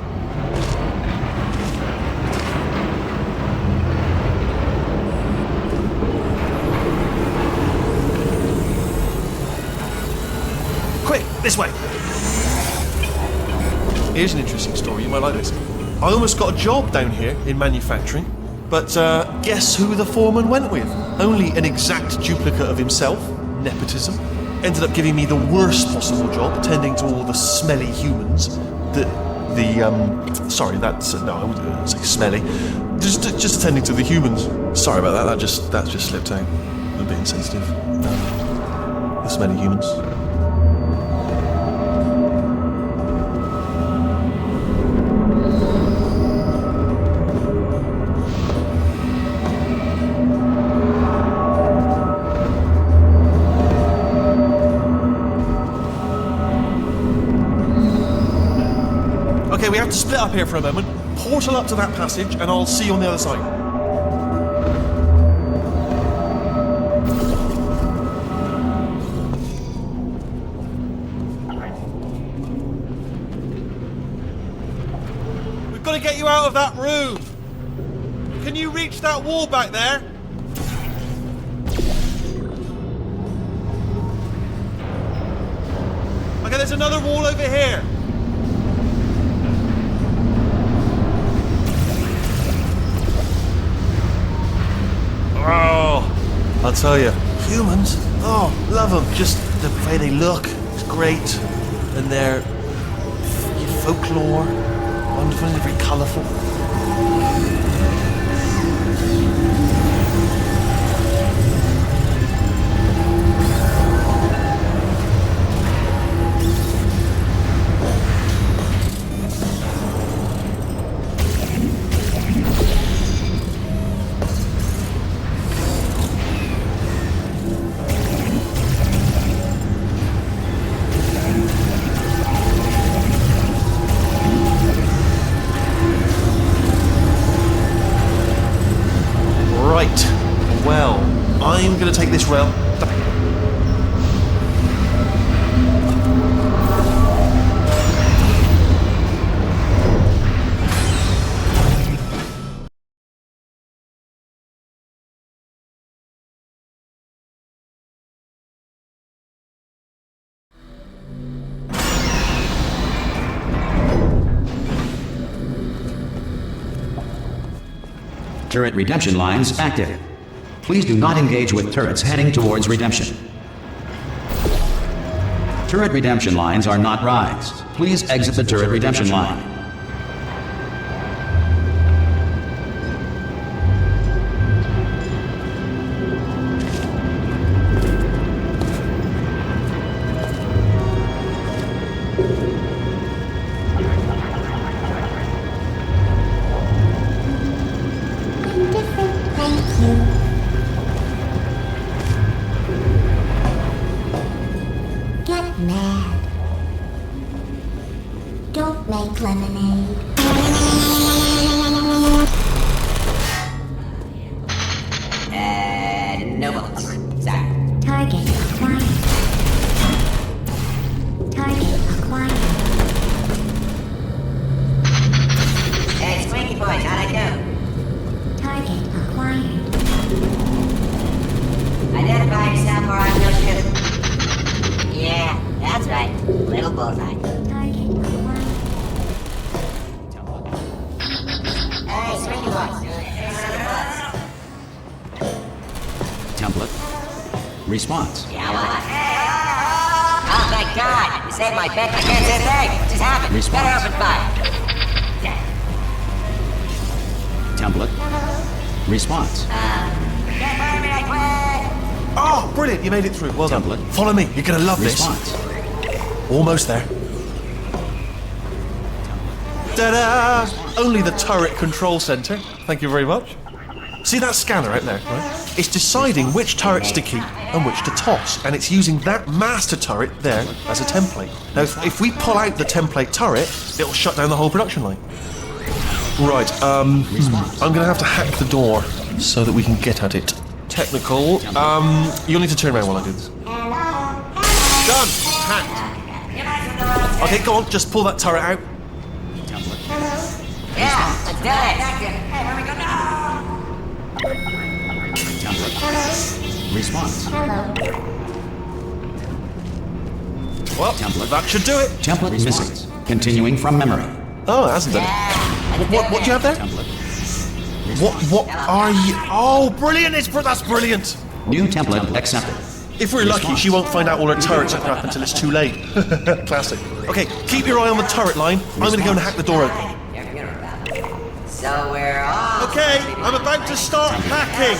Quick, this way. Here's an interesting story, you might like this. I almost got a job down here in manufacturing, but guess who the foreman went with? Only an exact duplicate of himself, nepotism. Ended up giving me the worst possible job, tending to all the smelly humans. Sorry, that's, no, I wouldn't say smelly. Just attending to the humans. Sorry about that, that just slipped out. I'm a bit insensitive. The smelly humans. Okay, we have to split up here for a moment. Portal up to that passage, and I'll see you on the other side. We've got to get you out of that room. Can you reach that wall back there? Okay, there's another wall over here. Oh, I'll tell you, humans, oh, love them. Just the way they look is great. And their folklore, wonderful and very colourful. Right, well, I'm going to take this rail. Turret redemption lines active. Please do not engage with turrets heading towards redemption. Turret redemption lines are not rides. Please exit the turret redemption line. Indifferent, thank you. Get mad. Don't make lemonade. No bullets. Sorry. Target acquired. Target acquired. Hey, Swanky boys, how'd I do? Target acquired. Identify yourself or I will shoot. Yeah, That's right. Little bullseye. Hey, swing your boys. Template. Response. Yeah, what? Oh, thank God! You saved my bet. I can't say a thing. What just happened? Response. Better open fire. Template. Response. Can't fire me, I quit! Oh, brilliant! You made it through. Well done. Template. Follow me. You're gonna love Response. this. Almost there. Ta-da! Only the turret control center. Thank you very much. See that scanner out there, right? It's deciding which turrets to keep and which to toss, and it's using that master turret there as a template. Now, if we pull out the template turret, it'll shut down the whole production line. Right, I'm gonna have to hack the door so that we can get at it. Technical, you'll need to turn around while I do this. Done! Hacked. Okay, go on, just pull that turret out. Yeah, let's do it! Hey, where we go now? Template. Response. Well, Template. that should do it. Template missing. Continuing from memory. Oh, it hasn't done it. What do you have there? Template. What are you? Oh, brilliant! That's brilliant. New template accepted. If we're lucky, she won't find out all her turrets are crap until it's too late. Classic. Okay, keep your eye on the turret line. I'm gonna go and hack the door open. So we're all... Okay, I'm about to start hacking.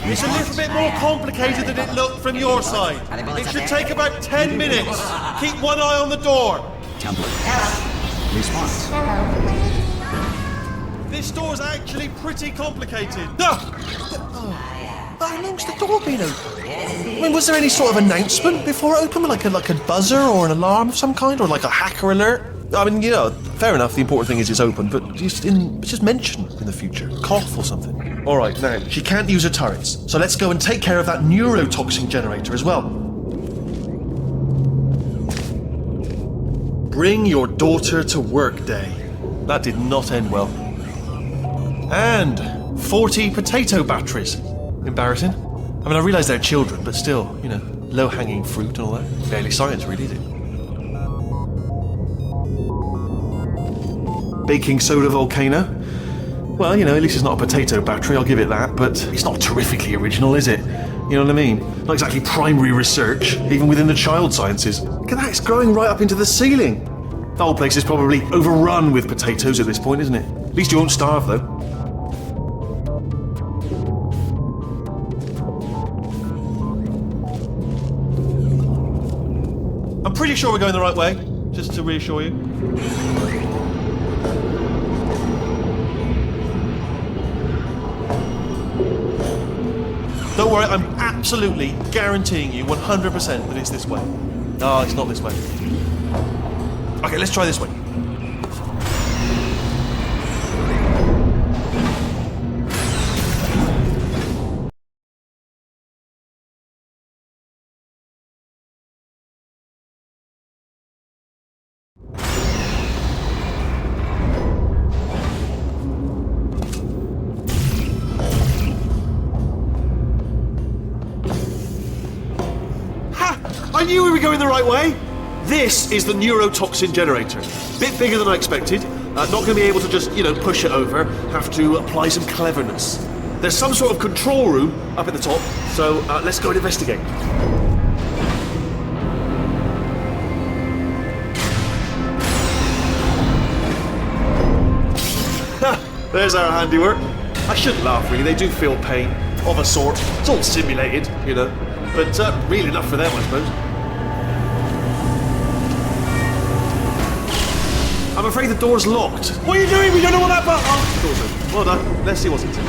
It's a little bit more complicated than it looked from your side. It should take about 10 minutes. Keep one eye on the door. Template. Response. This door's actually pretty complicated. How long's the door been open? I mean, was there any sort of announcement before it opened? Like a buzzer or an alarm of some kind? Or like a hacker alert? I mean, you know, fair enough, the important thing is it's open, but just mention in the future. Cough or something. Alright, now, she can't use her turrets, so let's go and take care of that neurotoxin generator as well. Bring your daughter to work day. That did not end well. And 40 potato batteries. Embarrassing. I mean, I realise they're children, but still, you know, low-hanging fruit and all that. Barely science, really, is it? Baking soda volcano. Well, you know, at least it's not a potato battery, I'll give it that, but it's not terrifically original, is it? You know what I mean? Not exactly primary research, even within the child sciences. Look at that, it's growing right up into the ceiling. The whole place is probably overrun with potatoes at this point, isn't it? At least you won't starve, though. I'm pretty sure we're going the right way, just to reassure you. Don't worry, I'm absolutely guaranteeing you 100% that it's this way. No, it's not this way. Okay, let's try this way. I knew we were going the right way. This is the neurotoxin generator. Bit bigger than I expected. Not going to be able to just, you know, push it over. Have to apply some cleverness. There's some sort of control room up at the top, so let's go and investigate. There's our handiwork. I shouldn't laugh, really. They do feel pain, of a sort. It's all simulated, you know. But real enough for them, I suppose. I'm afraid the door's locked. What are you doing? We don't know what that button... Oh, the door's open. Well done. Let's see what's inside.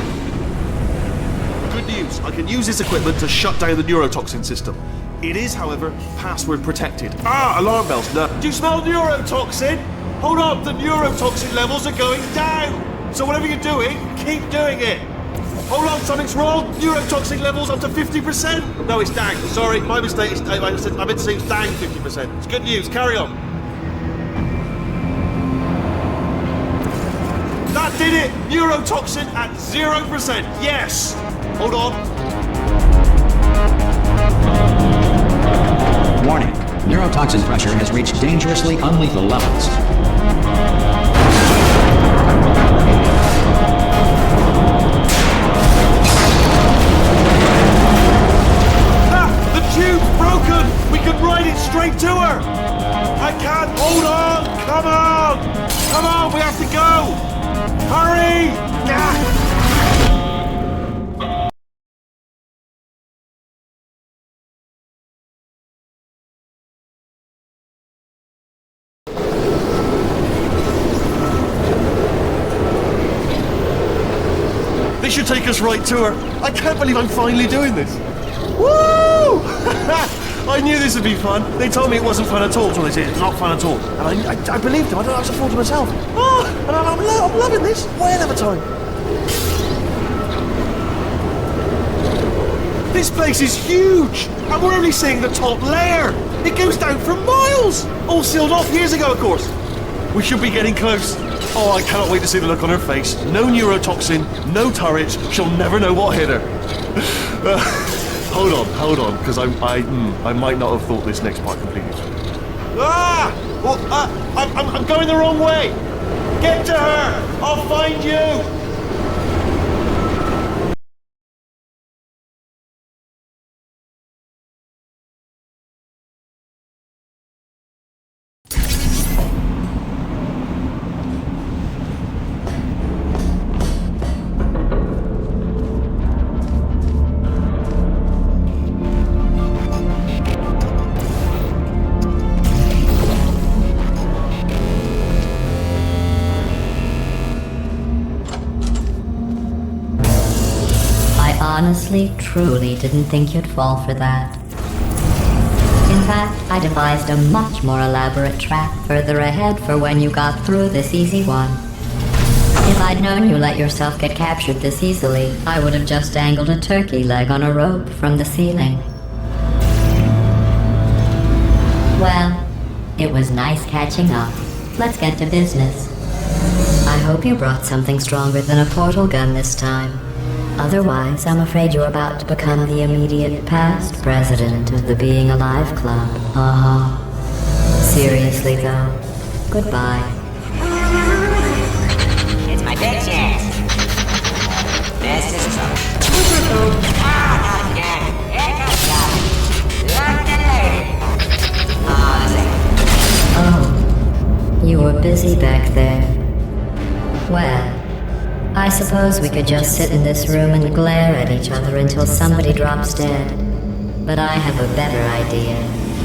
Good news. I can use this equipment to shut down the neurotoxin system. It is, however, password protected. Ah, alarm bells. No. Do you smell neurotoxin? Hold on. The neurotoxin levels are going down. So whatever you're doing, keep doing it. Hold on, something's wrong. Neurotoxin levels up to 50%. No, it's down. Sorry, my mistake. I meant to say it's down 50%. It's good news. Carry on. That did it! Neurotoxin at 0%. Yes! Hold on. Warning. neurotoxin pressure has reached dangerously unlethal levels. The tube's broken! We can ride it straight to her! I can't! Hold on! Come on! Come on, we have to go! Hurry! This should take us right to her. I can't believe I'm finally doing this. Woo! I knew this would be fun. They told me it wasn't fun at all, so they said it's not fun at all. And I believed them. I don't know how to fool to myself. Oh, and I'm loving this. Whale of a time. This place is huge, and we're only seeing the top layer. It goes down for miles. All sealed off years ago, of course. We should be getting close. Oh, I cannot wait to see the look on her face. No neurotoxin, no turrets. She'll never know what hit her. Hold on, because I might not have thought this next part completely. I'm going the wrong way. Get to her. I'll find you. Honestly, truly didn't think you'd fall for that. In fact, I devised a much more elaborate trap further ahead for when you got through this easy one. If I'd known you let yourself get captured this easily, I would have just dangled a turkey leg on a rope from the ceiling. Well, it was nice catching up. Let's get to business. I hope you brought something stronger than a portal gun this time. Otherwise, I'm afraid you're about to become the immediate past president of the Being Alive Club. Seriously, though, goodbye. It's my big chance. This is trouble. Not again. Here comes God. Look at lady. Oh, you were busy back there. Well, I suppose we could just sit in this room and glare at each other until somebody drops dead. But I have a better idea.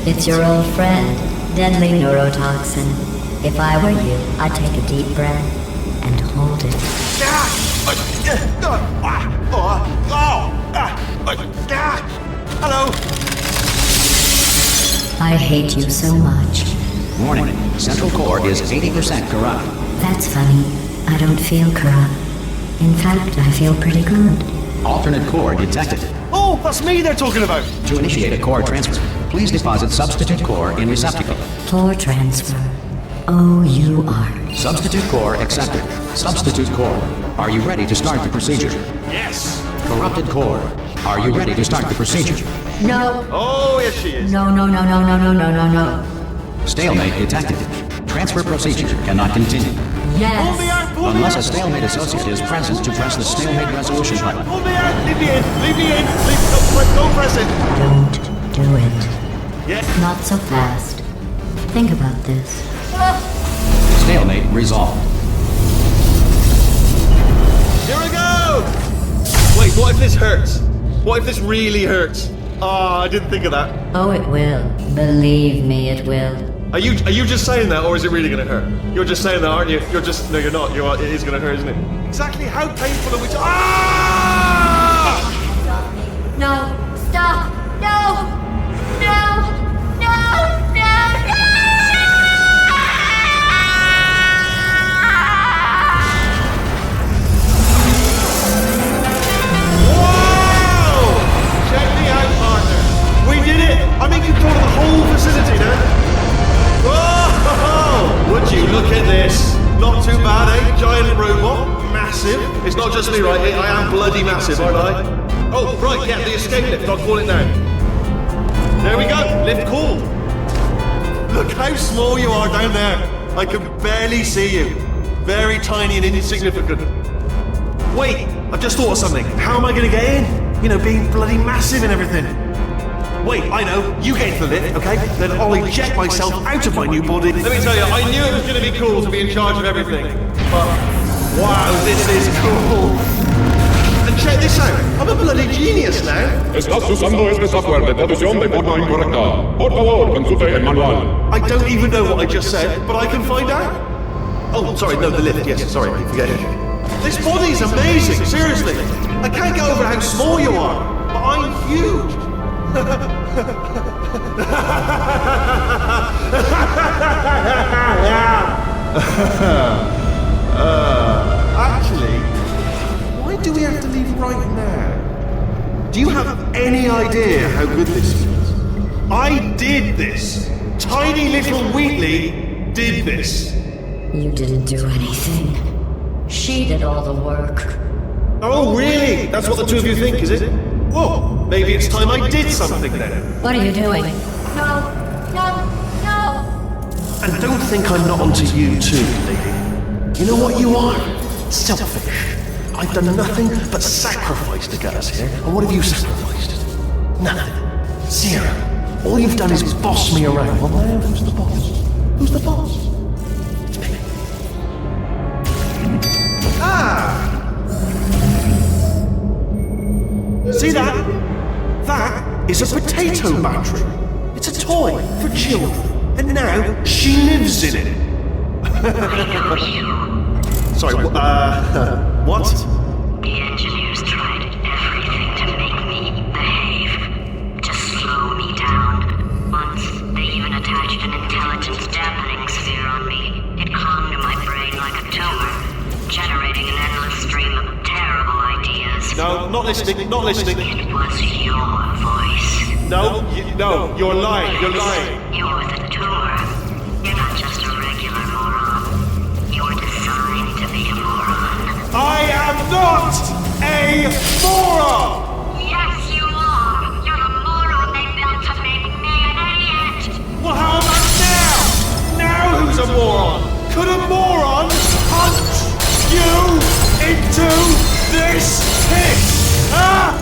It's your old friend, deadly neurotoxin. If I were you, I'd take a deep breath and hold it. Hello. I hate you so much. Warning, central core is 80% corrupt. That's funny. I don't feel corrupt. In fact, I feel pretty good. Alternate core detected. Oh, that's me they're talking about. To initiate a core transfer, please deposit substitute core in receptacle. Core transfer. Oh, you are. Substitute core accepted. Substitute core. Are you ready to start the procedure? Yes. Corrupted core. Are you ready to start the procedure? No. Oh, yes she is. No. Stalemate detected. Transfer procedure cannot continue. Pull me Yes. out, pull me Unless out. a stalemate associate is present to press the stalemate resolution button. Pull me out. Leave me in. Leave me in. Don't press it. Don't do it. Yes. Not so fast. Think about this. Stalemate resolved. Here we go. Wait, what if this hurts? What if this really hurts? Ah, I didn't think of that. Oh, it will. Believe me, it will. Are you just saying that, or is it really going to hurt? You're just saying that, aren't you? You're just no, you're not. It is going to hurt, isn't it? Exactly how painful are we? Ah! No! Stop! No! Wow! Check me out, partner. We did it. I'm in control of the whole facility now. Whoa! Would you look at this? Not too bad, eh? Giant robot, massive. It's not just me, right? I am bloody massive, aren't I? Oh, right, yeah, the escape lift. I'll call it now. There we go. Lift call. Look how small you are down there. I can barely see you. Very tiny and insignificant. Wait, I've just thought of something. How am I going to get in? You know, being bloody massive and everything. Wait, I know. You get into the lift, okay? Then I'll eject myself out of my new body. Let me tell you, I knew it was going to be cool to be in charge of everything. But, wow, this is cool. And check this out. I'm a bloody genius now. Estás usando este software de traducción de forma incorrecta. Por favor, consulte el manual. I don't even know what I just said, but I can find out. Oh, sorry, no, the lift. Yes, sorry, I forget it. This body's amazing, seriously. I can't get over how small you are, but I'm huge. Actually, why do we have to leave right now? Do you have any idea how good this feels? I did this. Tiny little Wheatley did this. You didn't do anything. She did all the work. Oh, really? That's what the two of you think, is it? Well, maybe it's time I did something then. What are you doing? No, no, no! And don't think I'm not onto you too, lady. You know what you are? Selfish. I've done nothing but sacrifice to get us here. And what have you sacrificed? Nothing. Zero. All you've done is boss me around. Well, now who's the boss? Who's the boss? It's me. Ah! See that? That is a potato battery. It's a toy for children. And now she lives in it. Sorry, what? The engineers tried everything to make me behave, to slow me down. Once, they even attached an intelligence dampening sphere on me. It clung to my brain like a tumor, generating an endless stream of terrible ideas. No, not listening, not listening. It was your voice. No, you're lying, you're lying. You're the tumor. You're not just a regular moron. You're designed to be a moron. I am not a moron! Yes, you are! You're the moron they built to make me an idiot! Well, how about now? Now who's a moron? Could a moron punch you into this pit? Ah!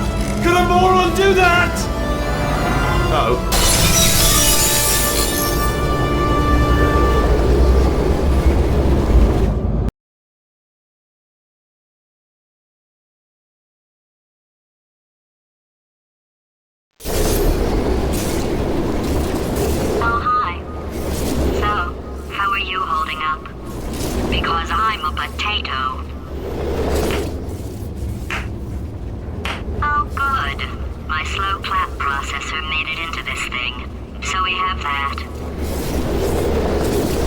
Could a moron do that? Uh-oh. Oh, hi. So, how are you holding up? Because I'm a potato. Oh, good. My slow clap processor made it into this thing. So we have that.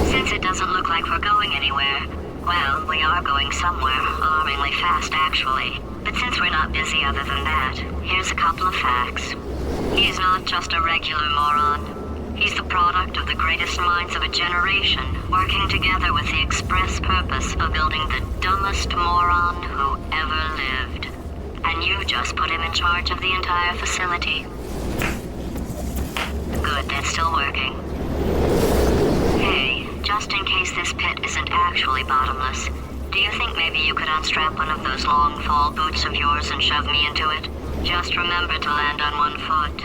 Since it doesn't look like we're going anywhere, well, we are going somewhere, alarmingly fast actually. But since we're not busy other than that, here's a couple of facts. He's not just a regular moron. He's the product of the greatest minds of a generation, working together with the express purpose of building the dumbest moron who ever lived. And you just put him in charge of the entire facility. Good, that's still working. Hey, just in case this pit isn't actually bottomless, do you think maybe you could unstrap one of those long fall boots of yours and shove me into it? Just remember to land on one foot.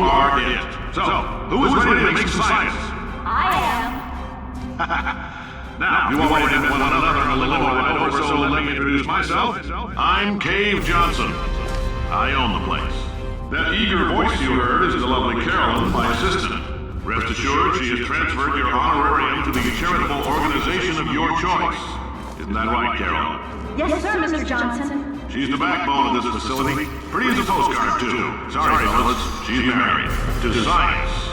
are it. So, who is ready to make some science? I am. Now, you already met one another in the limo ride over, so let me introduce myself. I'm Cave Johnson. I own the place. That eager voice you heard is the lovely Carolyn, my assistant. Rest assured, she has transferred your honorarium to the charitable organization of your choice. Isn't that right, Carolyn? Yes, sir, Mr. Johnson. She's the backbone of this facility. Pretty as a postcard, too. Sorry, fellas. She's married. To science.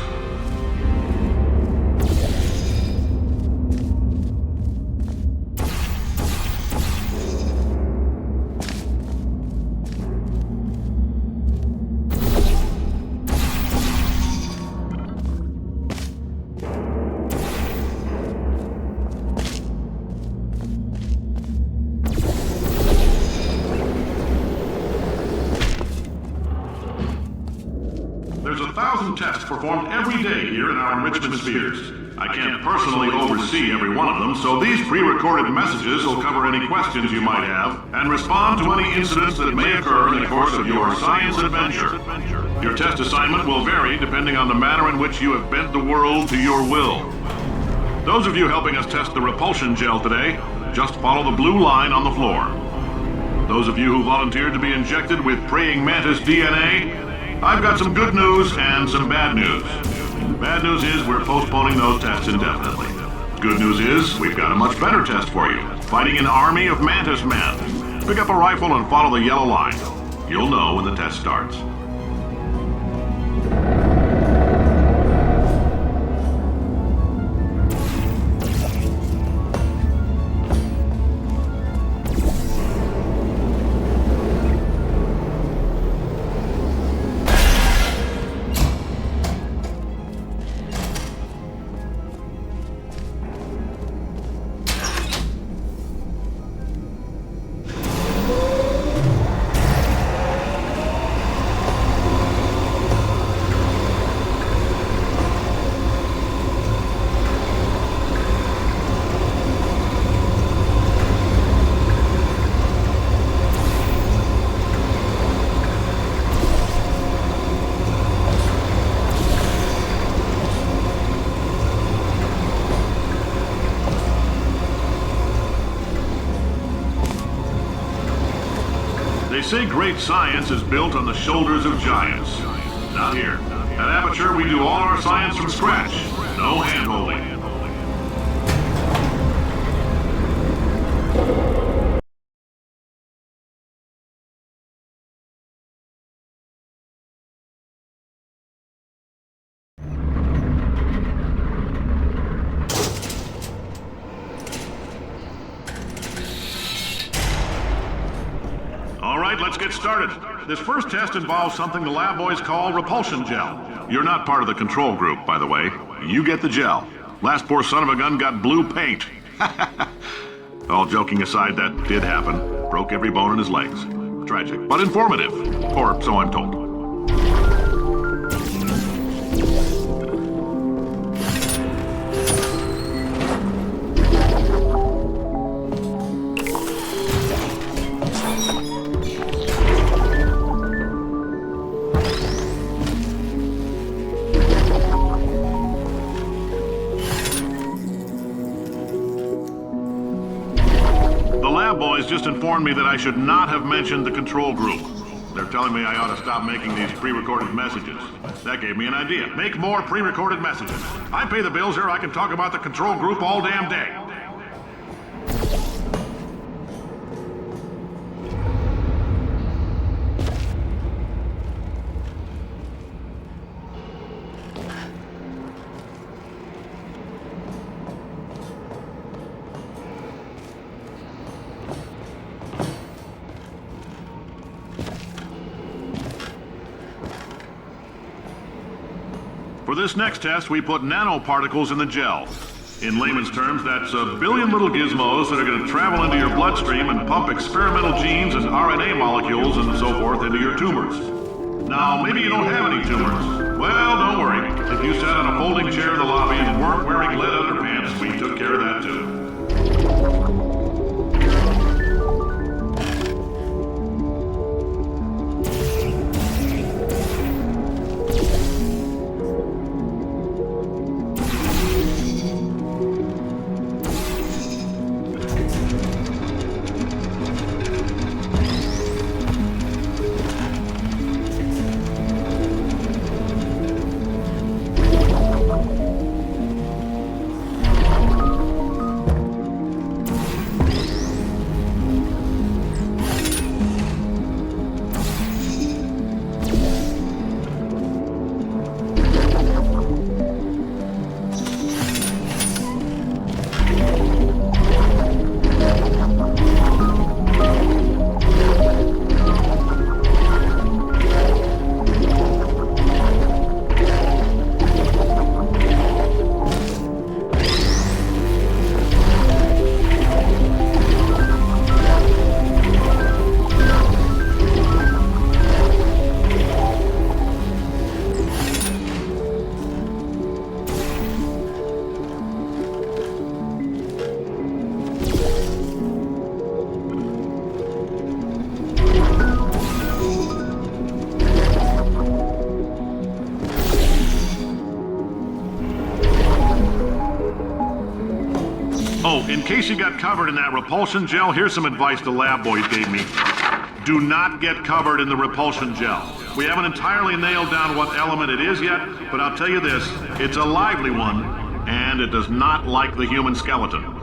There's 1,000 tests performed every day here in our enrichment spheres. I can't personally oversee every one of them, so these pre-recorded messages will cover any questions you might have and respond to any incidents that may occur in the course of your science adventure. Your test assignment will vary depending on the manner in which you have bent the world to your will. Those of you helping us test the repulsion gel today, just follow the blue line on the floor. Those of you who volunteered to be injected with praying mantis DNA, I've got some good news and some bad news. The bad news is we're postponing those tests indefinitely. Good news is we've got a much better test for you. Fighting an army of mantis men. Pick up a rifle and follow the yellow line. You'll know when the test starts. They say great science is built on the shoulders of giants. Not here. At Aperture, we do all our science from scratch. No hand-holding. All right, let's get started. This first test involves something the lab boys call repulsion gel. You're not part of the control group, by the way. You get the gel. Last poor son of a gun got blue paint. All joking aside, that did happen. Broke every bone in his legs. Tragic, but informative. Or so I'm told. Boys just informed me that I should not have mentioned the control group. They're telling me I ought to stop making these pre-recorded messages. That gave me an idea. Make more pre-recorded messages. I pay the bills here, I can talk about the control group all damn day. For this next test, we put nanoparticles in the gel. In layman's terms, that's a billion little gizmos that are going to travel into your bloodstream and pump experimental genes and RNA molecules and so forth into your tumors. Now, maybe you don't have any tumors. Well, don't worry. If you sat on a folding chair in the lobby and weren't wearing lead underpants, we took care of that too. in case you got covered in that repulsion gel, here's some advice the lab boys gave me. Do not get covered in the repulsion gel. We haven't entirely nailed down what element it is yet, but I'll tell you this, it's a lively one, and it does not like the human skeleton.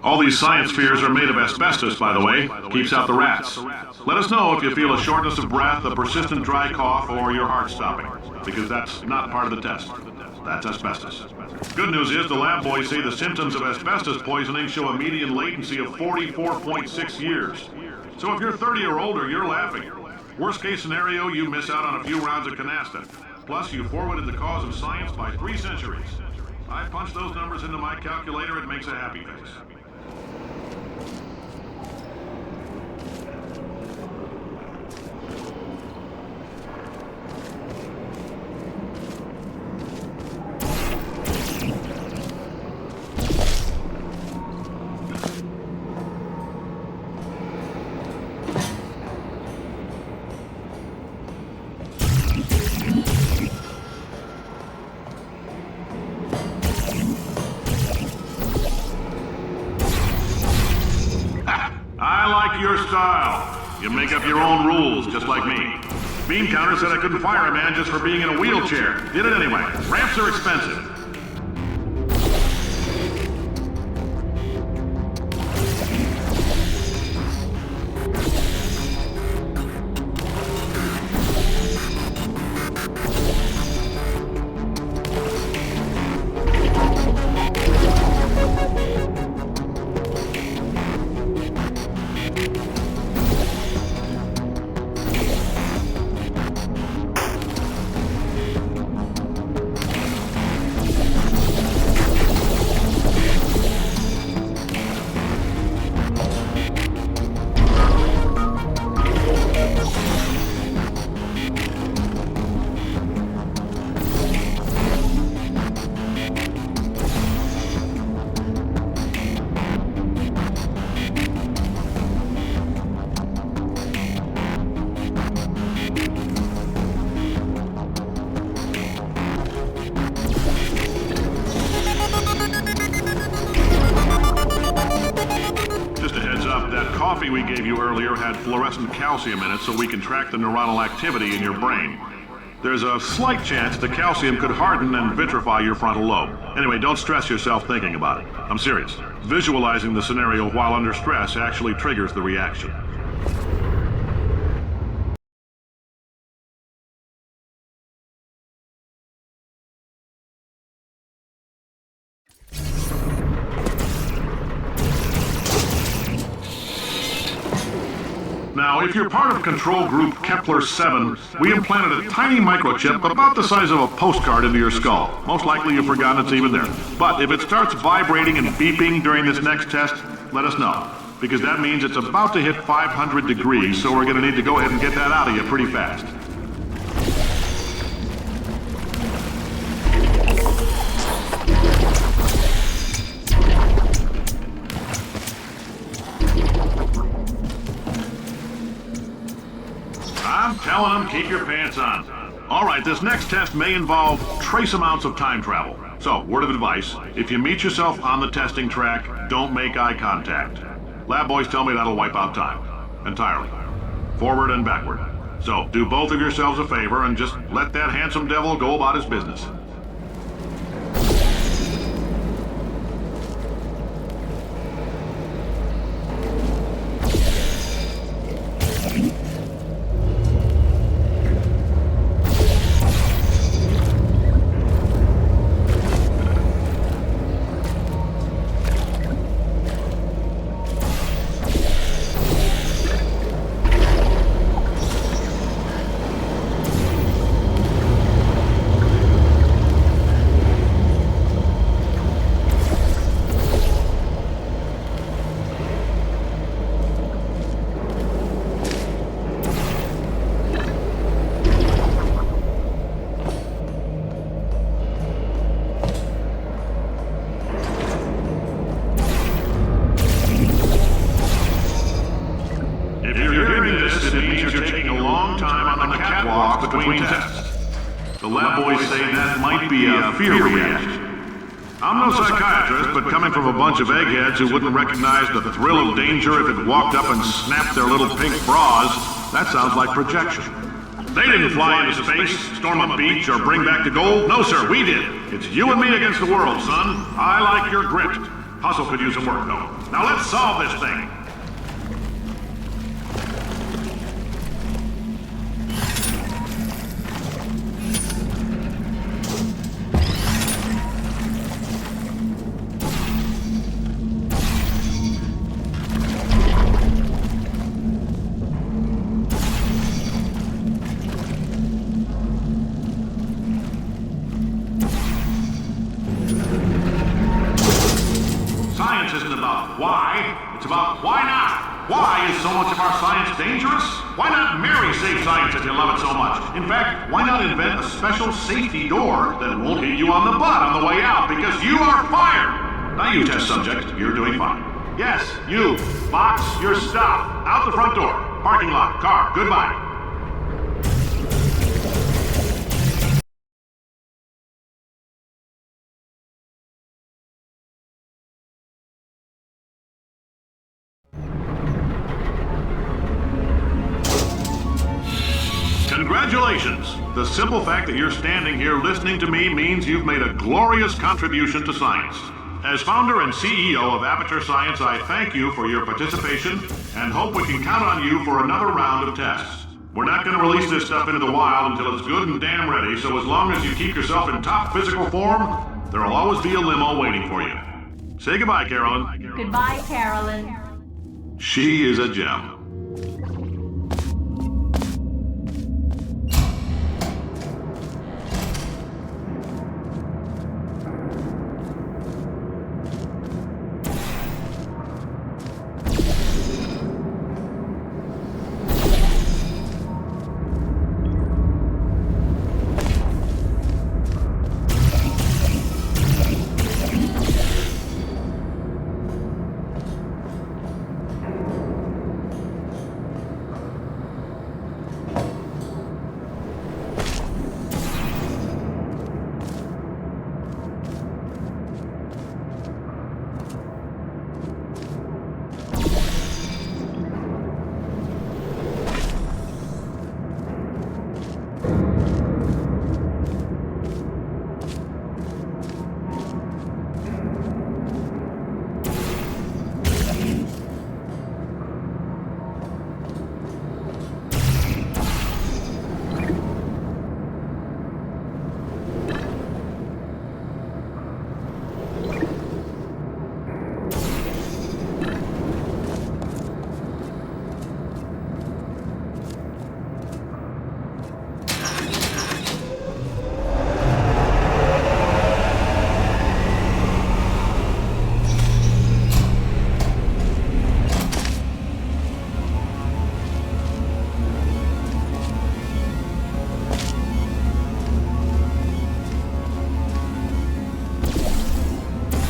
All these science spheres are made of asbestos, by the way. Keeps out the rats. Let us know if you feel a shortness of breath, a persistent dry cough, or your heart stopping, because that's not part of the test. That's asbestos. Good news is the lab boys say the symptoms of asbestos poisoning show a median latency of 44.6 years. So if you're 30 or older, you're laughing. Worst case scenario, you miss out on a few rounds of canasta. Plus, you forwarded the cause of science by 3 centuries. I punch those numbers into my calculator, it makes a happy face. I like your style. You make up your own rules, just like me. Bean Counter said I couldn't fire a man just for being in a wheelchair. Did it anyway. Ramps are expensive. Coffee we gave you earlier had fluorescent calcium in it so we can track the neuronal activity in your brain. There's a slight chance the calcium could harden and vitrify your frontal lobe. Anyway, don't stress yourself thinking about it. I'm serious. Visualizing the scenario while under stress actually triggers the reaction. Now, if you're part of Control Group Kepler-7, we implanted a tiny microchip about the size of a postcard into your skull. Most likely you've forgotten it's even there. But if it starts vibrating and beeping during this next test, let us know. Because that means it's about to hit 500 degrees, so we're going to need to go ahead and get that out of you pretty fast. I'm telling them, keep your pants on. All right, this next test may involve trace amounts of time travel. So, word of advice, if you meet yourself on the testing track, don't make eye contact. Lab boys tell me that'll wipe out time. Entirely. Forward and backward. So, do both of yourselves a favor and just let that handsome devil go about his business. lab boys say that might be a fear reaction. I'm no psychiatrist, but coming from a bunch of eggheads who wouldn't recognize the thrill of danger if it walked up and snapped their little pink bras, that sounds like projection. They didn't fly into space, storm a beach, or bring back the gold. No, sir, we did. It's you and me against the world, son. I like your grit. Hustle could use some work, though. Now let's solve this thing. Why? It's about why not? Why is so much of our science dangerous? Why not marry safe science if you love it so much? In fact, why not invent a special safety door that won't hit you on the butt on the way out because you are fired? Now you, test subject, you're doing fine. Yes, you. Box your stuff. Out the front door. Parking lot. Car. Goodbye. Congratulations! The simple fact that you're standing here listening to me means you've made a glorious contribution to science. As founder and CEO of Aperture Science, I thank you for your participation and hope we can count on you for another round of tests. We're not going to release this stuff into the wild until it's good and damn ready, so as long as you keep yourself in top physical form, there'll always be a limo waiting for you. Say goodbye, Carolyn. Goodbye, Carolyn. She is a gem.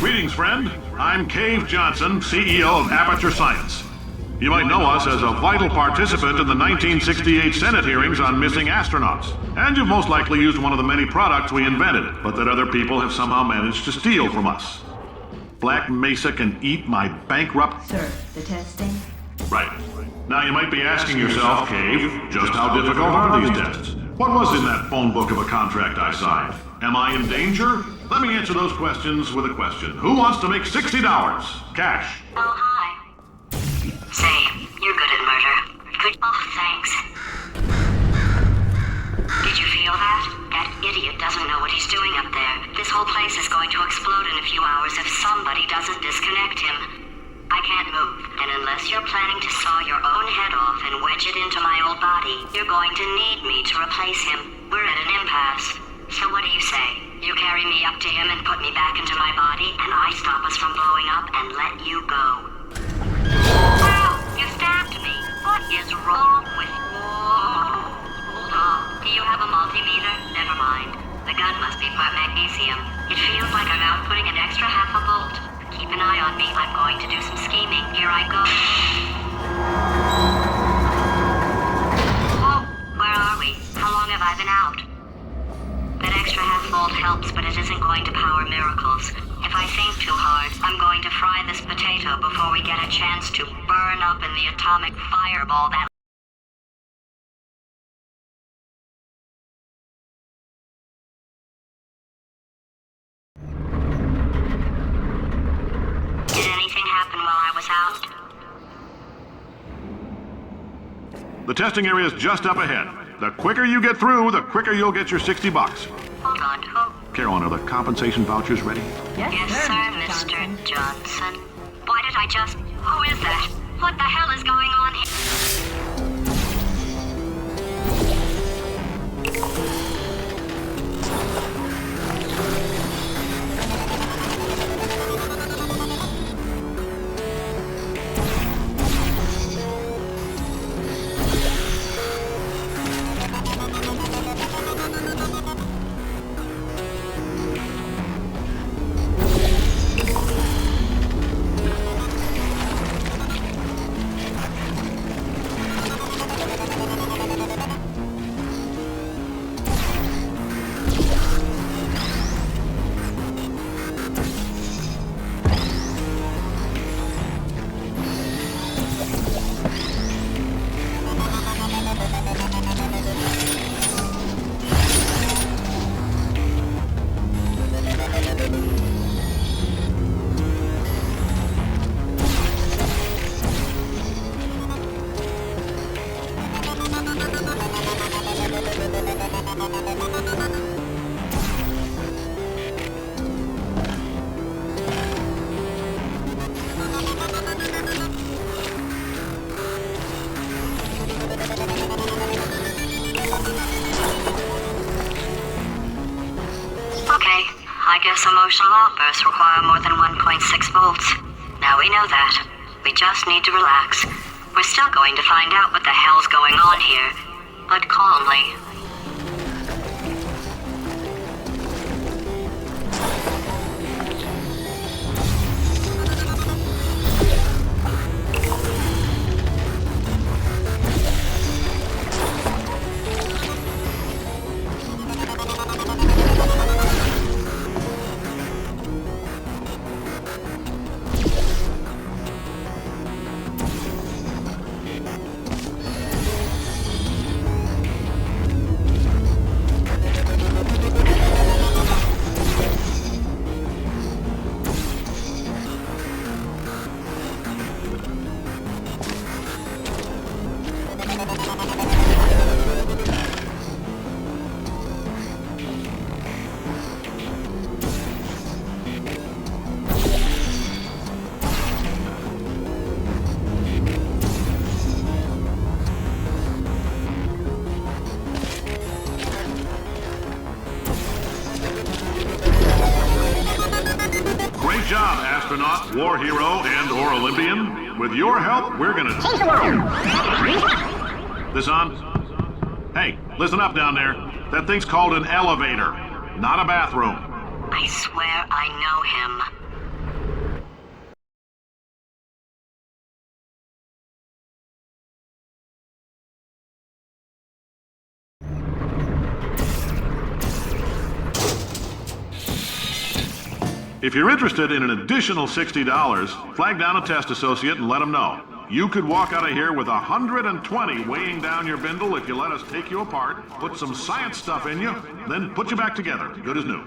Greetings, friend. I'm Cave Johnson, CEO of Aperture Science. You might know us as a vital participant in the 1968 Senate hearings on missing astronauts. And you've most likely used one of the many products we invented, but that other people have somehow managed to steal from us. Black Mesa can eat my bankrupt... Sir, the testing? Right. Now you might be asking yourself, Cave, just how difficult are these tests? What was in that phone book of a contract I signed? Am I in danger? Let me answer those questions with a question. Who wants to make $60? Cash. Oh, hi. Say, you're good at murder. Oh, thanks. Did you feel that? That idiot doesn't know what he's doing up there. This whole place is going to explode in a few hours if somebody doesn't disconnect him. I can't move, and unless you're planning to saw your own head off and wedge it into my old body, you're going to need me to replace him. We're at an impasse. So what do you say? You carry me up to him and put me back into my body, and I stop us from blowing up and let you go. Wow! You stabbed me! What is wrong with you? Hold on. Do you have a multimeter? Never mind. The gun must be part magnesium. It feels like I'm outputting an extra half a volt. Keep an eye on me. I'm going to do some scheming. Here I go. Whoa! Where are we? How long have I been out? threefold helps, but it isn't going to power miracles. If I think too hard, I'm going to fry this potato before we get a chance to burn up in the atomic fireball that... Did anything happen while I was out? The testing area is just up ahead. The quicker you get through, the quicker you'll get your $60. Hold on, who? Carolyn, are the compensation vouchers ready? Yes, sir, Mr. Johnson. Why did I just... Who is that? What the hell is going on here? I guess emotional outbursts require more than 1.6 volts. Now we know that. We just need to relax. We're still going to find out what the hell's going on here, but calmly. Great job, astronaut, war hero, and/or Olympian. With your help, we're gonna take the world. This on? Hey, listen up down there. That thing's called an elevator, not a bathroom. I swear I know him. If you're interested in an additional $60, flag down a test associate and let them know. You could walk out of here with 120 weighing down your bindle if you let us take you apart, put some science stuff in you, then put you back together, good as new.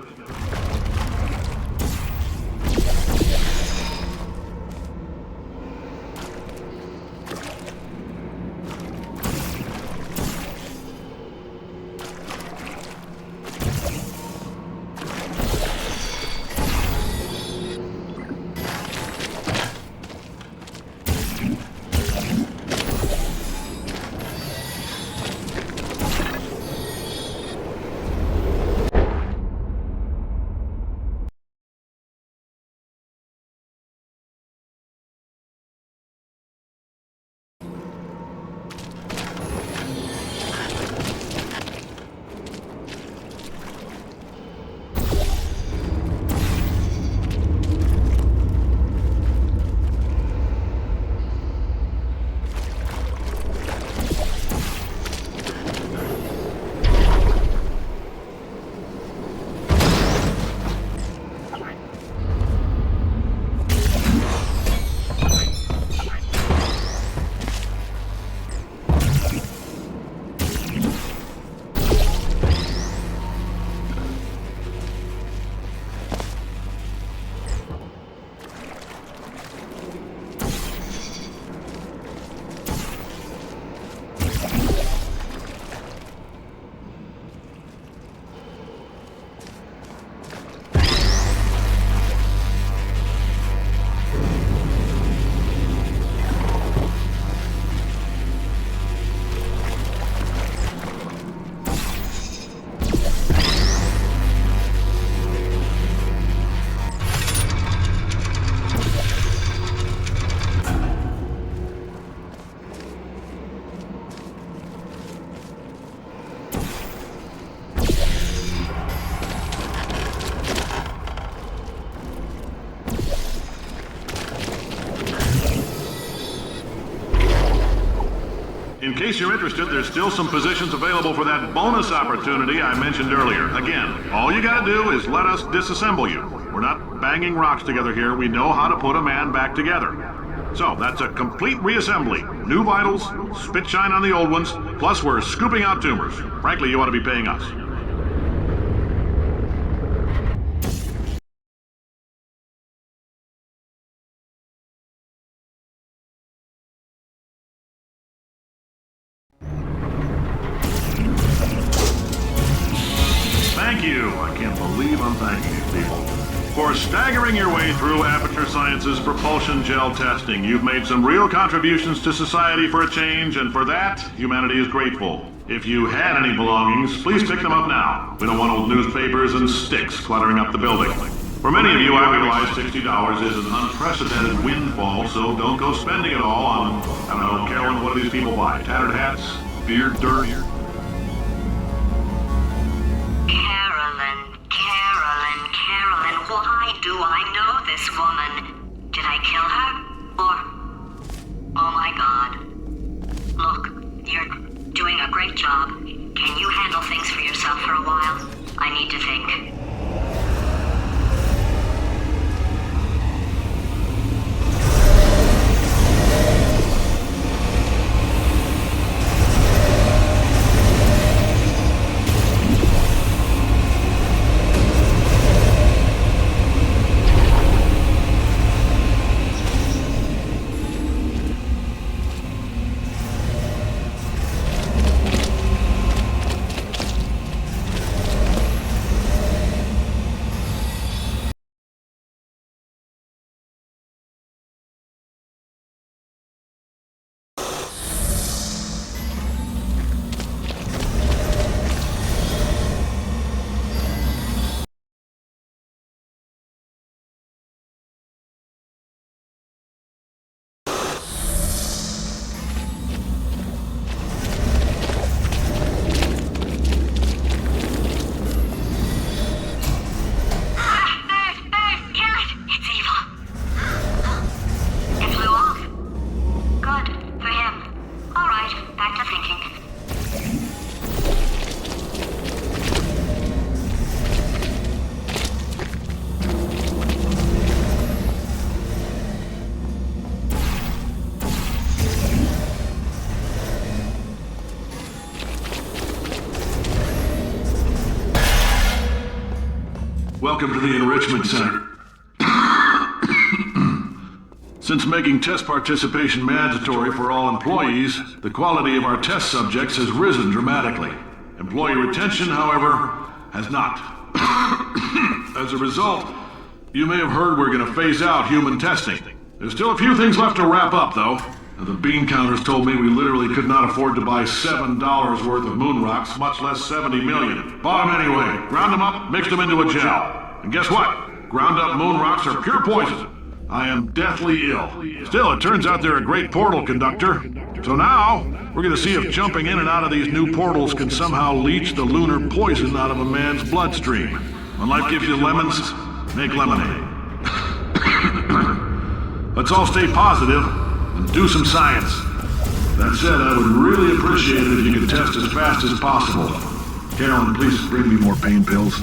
case you're interested, there's still some positions available for that bonus opportunity I mentioned earlier. Again, all you gotta do is let us disassemble you. We're not banging rocks together here. We know how to put a man back together. So, that's a complete reassembly. New vitals, spit shine on the old ones, plus we're scooping out tumors. Frankly, you ought to be paying us. Thank you. I can't believe I'm thanking these people. For staggering your way through Aperture Science's propulsion gel testing, you've made some real contributions to society for a change, and for that, humanity is grateful. If you had any belongings, please pick them up now. We don't want old newspapers and sticks cluttering up the building. For many of you, I realize $60 is an unprecedented windfall, so don't go spending it all on, I don't know, Carolyn, what do these people buy? Tattered hats? Beer? Dirt? Carolyn, why do I know this woman? Did I kill her? Or... Oh my god. Look, you're doing a great job. Can you handle things for yourself for a while? I need to think. Welcome to the Enrichment Center. Since making test participation mandatory for all employees, the quality of our test subjects has risen dramatically. Employee retention, however, has not. As a result, you may have heard we're going to phase out human testing. There's still a few things left to wrap up, though. The bean counters told me we literally could not afford to buy $7 worth of moon rocks, much less 70 million. Bought them anyway, ground them up, mixed them into a gel. And guess what? Ground up moon rocks are pure poison. I am deathly ill. Still, it turns out they're a great portal conductor. So now, we're gonna see if jumping in and out of these new portals can somehow leach the lunar poison out of a man's bloodstream. When life gives you lemons, make lemonade. Let's all stay positive and do some science. That said, I would really appreciate it if you could test as fast as possible. Carolyn, please bring me more pain pills.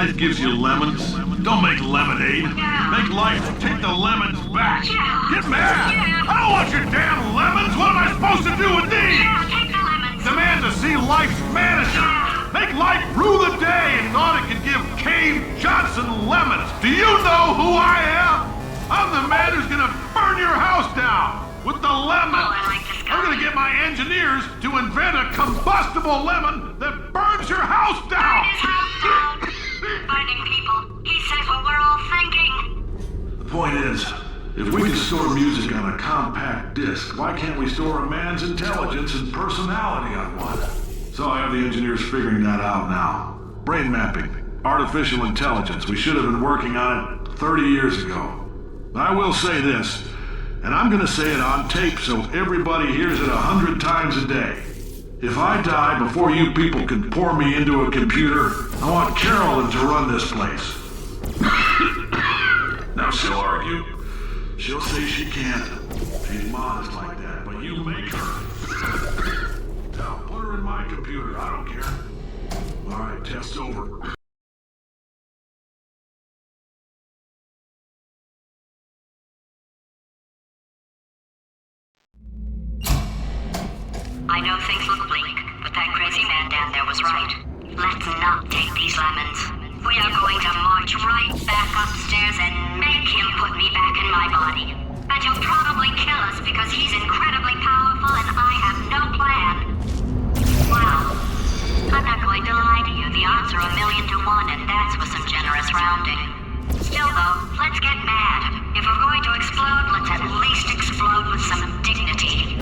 life gives you lemons, don't make lemonade. Make life take the lemons back. Get mad! I don't want your damn lemons! What am I supposed to do with these? Take the lemons. Demand to see life's manager. Make life rue the day and thought it could give Cave Johnson lemons. Do you know who I am? I'm the man who's gonna burn your house down with the lemon. Oh, I like this guy. I'm gonna get my engineers to invent a combustible lemon that burns your house down. Burn his house down. Burning people. He says what we're all thinking. The point is, if we can store music on a compact disc, why can't we store a man's intelligence and personality on one? So I have the engineers figuring that out now. Brain mapping, artificial intelligence. We should have been working on it 30 years ago. I will say this, and I'm gonna say it on tape so everybody hears it 100 times a day. If I die before you people can pour me into a computer, I want Carolyn to run this place. Now she'll argue. She'll say she can't. She's modest like that, but you make her. Now, put her in my computer. I don't care. All right, test over. I know things look bleak, but that crazy man down there was right. Let's not take these lemons. We are going to march right back upstairs and make him put me back in my body. And he'll probably kill us because he's incredibly powerful and I have no plan. Well, I'm not going to lie to you. The odds are 1,000,000 to 1, and that's with some generous rounding. Still, though, let's get mad. If we're going to explode, let's at least explode with some dignity.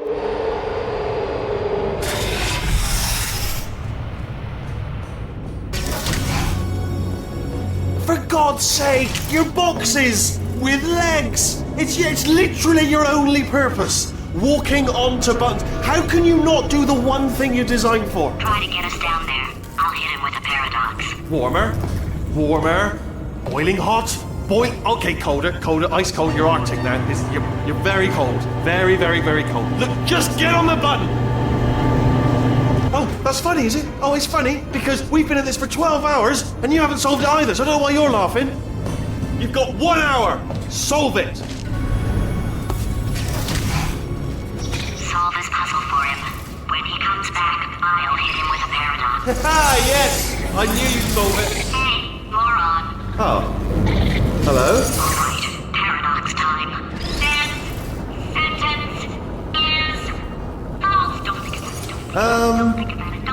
For God's sake, your boxes with legs. It's literally your only purpose. Walking onto buttons. How can you not do the one thing you're designed for? Try to get us down there. I'll hit him with a paradox. Warmer, boiling hot, okay, colder, ice cold. You're Arctic now. You're very cold, very, very, very cold. Look, just get on the button. Oh, that's funny, is it? Oh, it's funny because we've been at this for 12 hours and you haven't solved it either. So I don't know why you're laughing. You've got 1 hour. Solve it. Solve his puzzle for him. When he comes back, I'll hit him with a paradox. Ah, yes! I knew you'd solve it. Hey, moron. Oh. Hello? All right, paradox time. This sentence is false. Don't think about it. Don't think about it.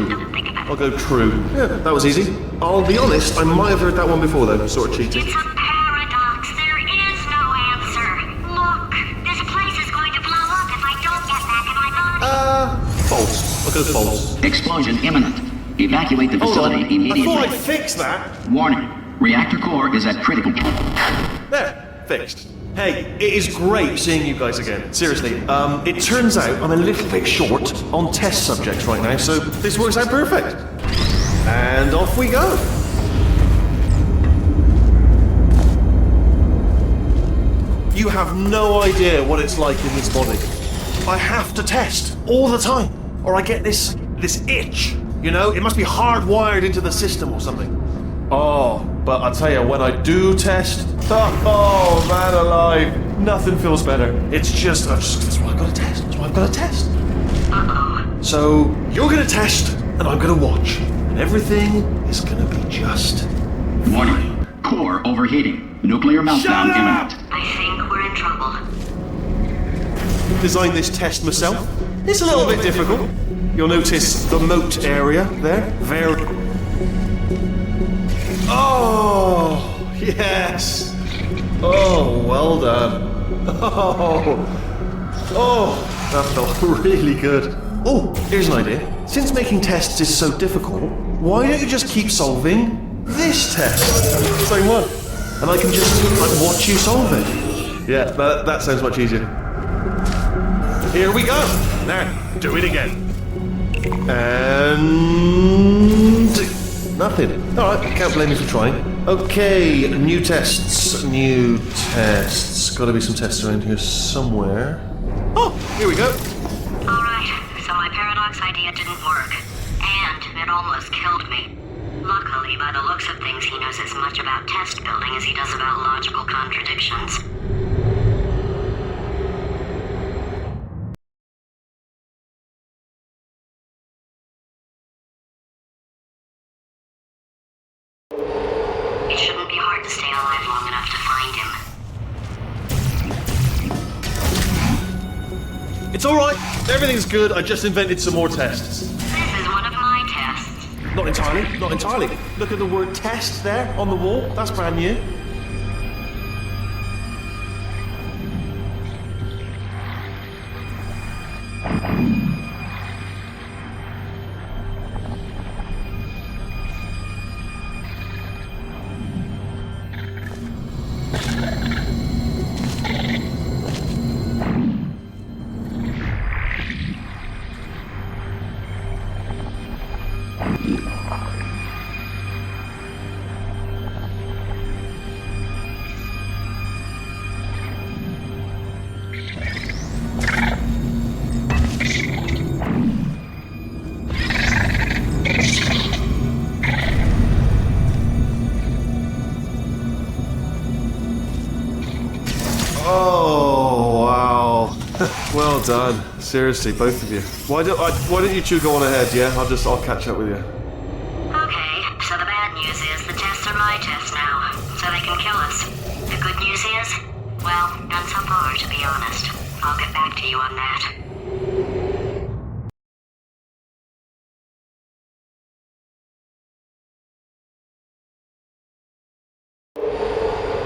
Don't think about it. I'll go true. Yeah, that was easy. I'll be honest, I might have heard that one before though. Sort of cheated. It's a paradox. There is no answer. Look, this place is going to blow up if I don't get back in my body. False. I'll go false. Explosion imminent. Evacuate the Hold on. facility immediately. I thought I'd fix that. Warning. Reactor core is at critical. There. Fixed. Hey, it is great seeing you guys again. Seriously, it turns out I'm a little bit short on test subjects right now, so this works out perfect. And off we go. You have no idea what it's like in this body. I have to test all the time, or I get this itch. You know, it must be hardwired into the system or something. Oh, but I'll tell you, when I do test, oh man alive, nothing feels better. It's just, that's why I've got to test. That's why I've got to test. Uh-oh. So, you're going to test, and I'm going to watch. And everything is going to be just... Warning. Core overheating. Nuclear meltdown imminent. I think we're in trouble. Designed this test myself. It's a little bit difficult. You'll notice the moat area there. Very... Oh, yes. Oh, well done. Oh, that felt really good. Oh, here's an idea. Since making tests is so difficult, why don't you just keep solving this test? Same one. And I can just watch you solve it. Yeah, that sounds much easier. Here we go. Now, do it again. And... nothing. Alright, can't blame you for trying. Okay, new tests. Gotta be some tests around here somewhere. Oh, here we go. Alright, so my paradox idea didn't work. And it almost killed me. Luckily, by the looks of things, he knows as much about test building as he does about logical contradictions. It shouldn't be hard to stay alive long enough to find him. It's alright. Everything's good. I just invented some more tests. This is one of my tests. Not entirely. Look at the word test there on the wall. That's brand new. Oh, wow. Well done. Seriously, both of you. Why don't you two go on ahead, yeah? I'll catch up with you. Okay, so the bad news is the tests are my tests now, so they can kill us. The good news is, well, none so far, to be honest. I'll get back to you on that.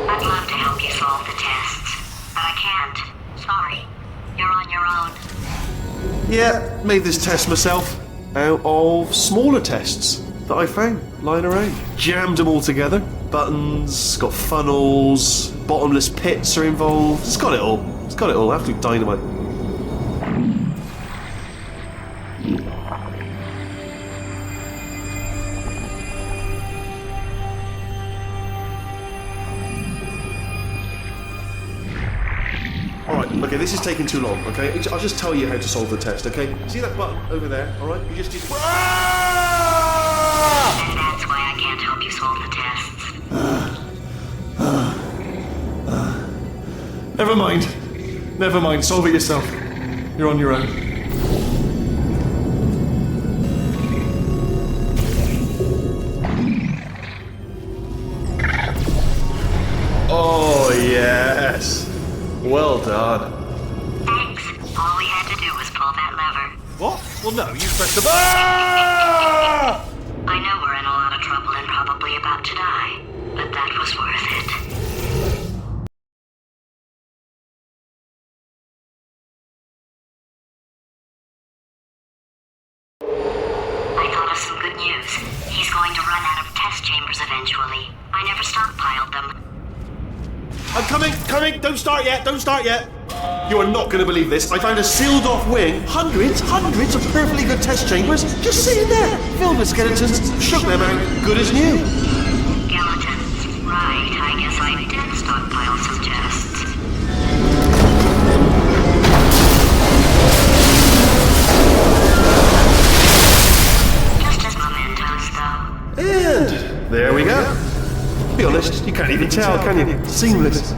I'd love to help you solve the tests, but I can't. Sorry. You're on your own. Yeah, made this test myself out of smaller tests that I found lying around. Jammed them all together. Buttons, got funnels, bottomless pits are involved. It's got it all. It's got it all. Absolute dynamite. Alright, okay, this is taking too long, okay? I'll just tell you how to solve the test, okay? See that button over there, alright? You just... And that's why I can't help you solve the tests. Never mind. Never mind, solve it yourself. You're on your own. Oh, yes. Well done. Thanks. All we had to do was pull that lever. What? Well, no, you pressed the button. I know we're in a lot of trouble and probably about to die, but that was worth it. I thought of some good news. He's going to run out of test chambers eventually. I never stockpiled them. I'm coming! Don't start yet! You are not going to believe this. I found a sealed off wing. Hundreds of perfectly good test chambers just sitting there, filled with skeletons. Shook them out, good as new. Skeletons. Right, I guess I did stockpile some tests. Just as mementos, though. And there we go. Be honest, you can't even tell, can you? Seamless.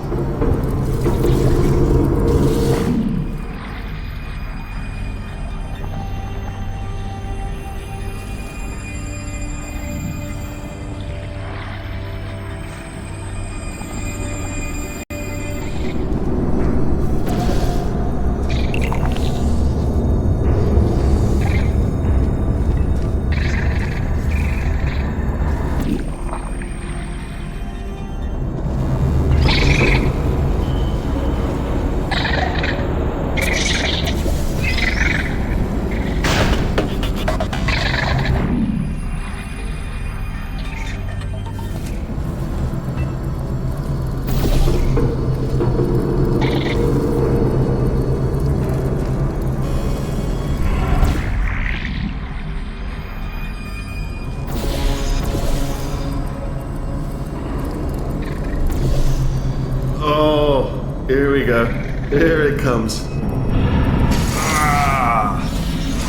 Here we go. Here it comes.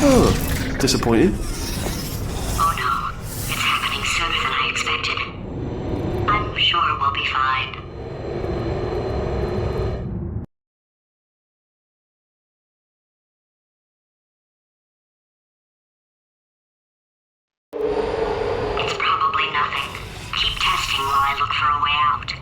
Oh, disappointing. Oh no, it's happening sooner than I expected. I'm sure we'll be fine. It's probably nothing. Keep testing while I look for a way out.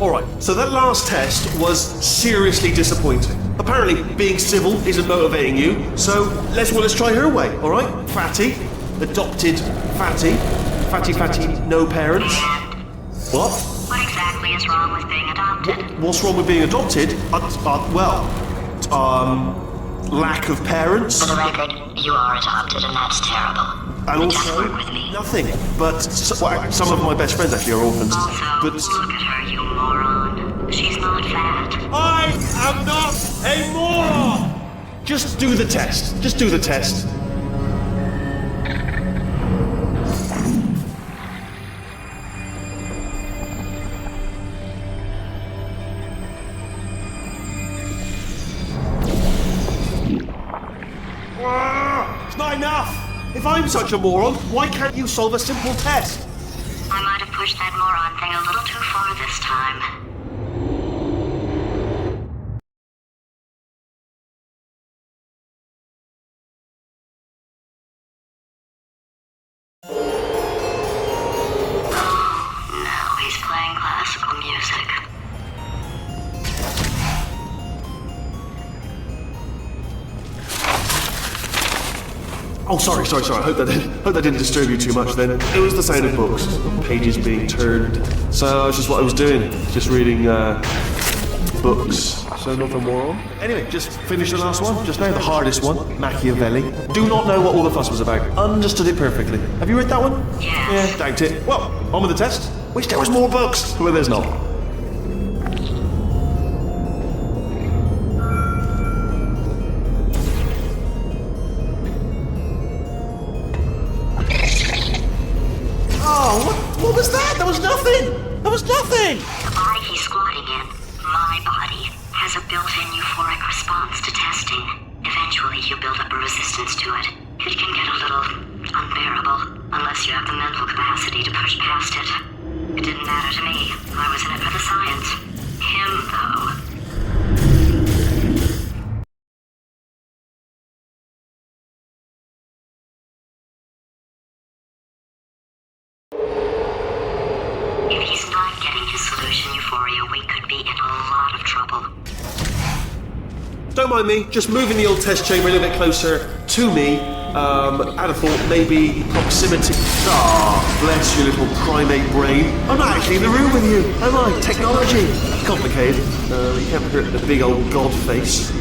Alright, so that last test was seriously disappointing. Apparently, being civil isn't motivating you, so let's try her way, alright? Fatty, adopted Fatty, Fatty, no parents. And What? what exactly is wrong with being adopted? What's wrong with being adopted? Lack of parents. For the record, you are adopted and that's terrible. And Just also, work with me. nothing. But some of my best friends actually are orphans. Also, But look at her, you moron. She's not fat. I am not a moron! Just do the test. Just do the test. It's not enough! If I'm such a moron, why can't you solve a simple test? I might have pushed that moron thing a little too far this time. Now he's playing classical music. Oh, sorry. I hope that didn't disturb you too much then. It was the sound of books, pages being turned. So that's just what I was doing. Just reading books, so nothing more on. Anyway, just finished the last one, just now, the hardest one, Machiavelli. Do not know what all the fuss was about. Understood it perfectly. Have you read that one? Yes. Yeah, doubt it. Well, on with the test. Wish there was more books. Well, there's not. Oh, what was that? There was nothing! There was nothing! The body he's squatting in, my body, has a built-in euphoric response to testing. Eventually, you build up a resistance to it. It can get a little unbearable, unless you have the mental capacity to push past it. It didn't matter to me. I was in it for the science. Him, though. If he's not getting his solution euphoria, we could be in a lot of trouble. Don't mind me, just moving the old test chamber a little bit closer to me. I'd have thought maybe proximity. Ah, bless your little primate brain. I'm not actually in the room with you, am I? Technology. Complicated. You can't hurt the big old god face.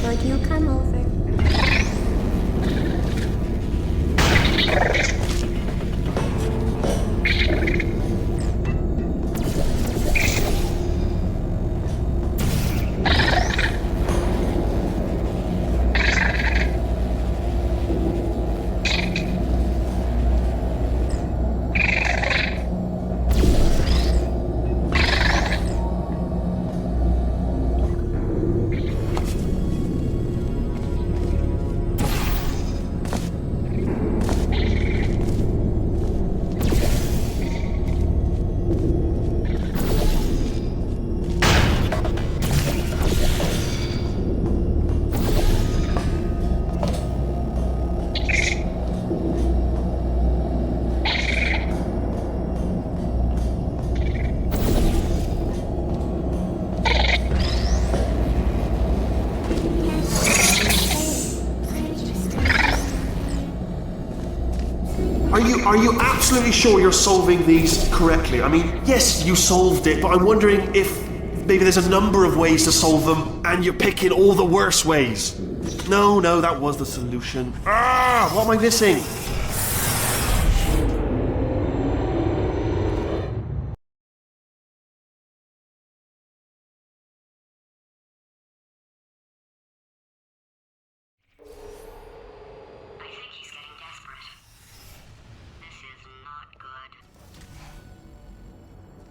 Would you come over? Are you absolutely sure you're solving these correctly? I mean, yes, you solved it, but I'm wondering if maybe there's a number of ways to solve them, and you're picking all the worst ways. No, that was the solution. Ah, what am I missing? I think he's getting desperate. This is not good.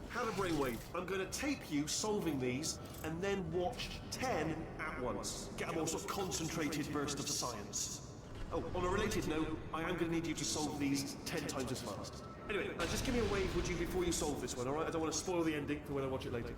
Have a brainwave. I'm going to tape you solving these, and then watch 10 at once. Get a more sort of concentrated burst of science. Oh, on a related note, I am going to need you to solve these 10 times as fast. Anyway, just give me a wave, would you, before you solve this one, alright? I don't want to spoil the ending for when I watch it later.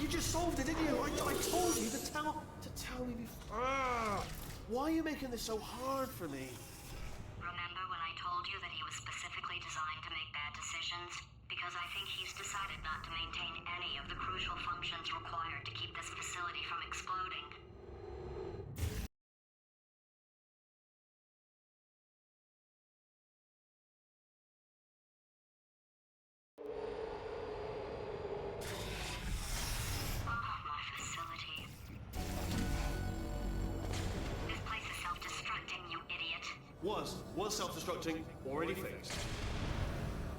You just solved it, didn't you? I told you to tell me before. Why are you making this so hard for me? Remember when I told you that he was specifically designed to make bad decisions? Because I think he's decided not to maintain any of the crucial functions required to keep this facility from exploding. My facility. This place is self-destructing, you idiot. Was self-destructing, already fixed.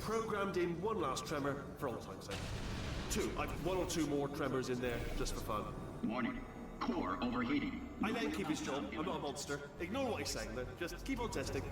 Programmed in one last tremor for all time's sake. One or two more tremors in there just for fun. Warning. Core overheating. I let him keep his job. I'm not a monster. Ignore what he's saying though. Just keep on testing.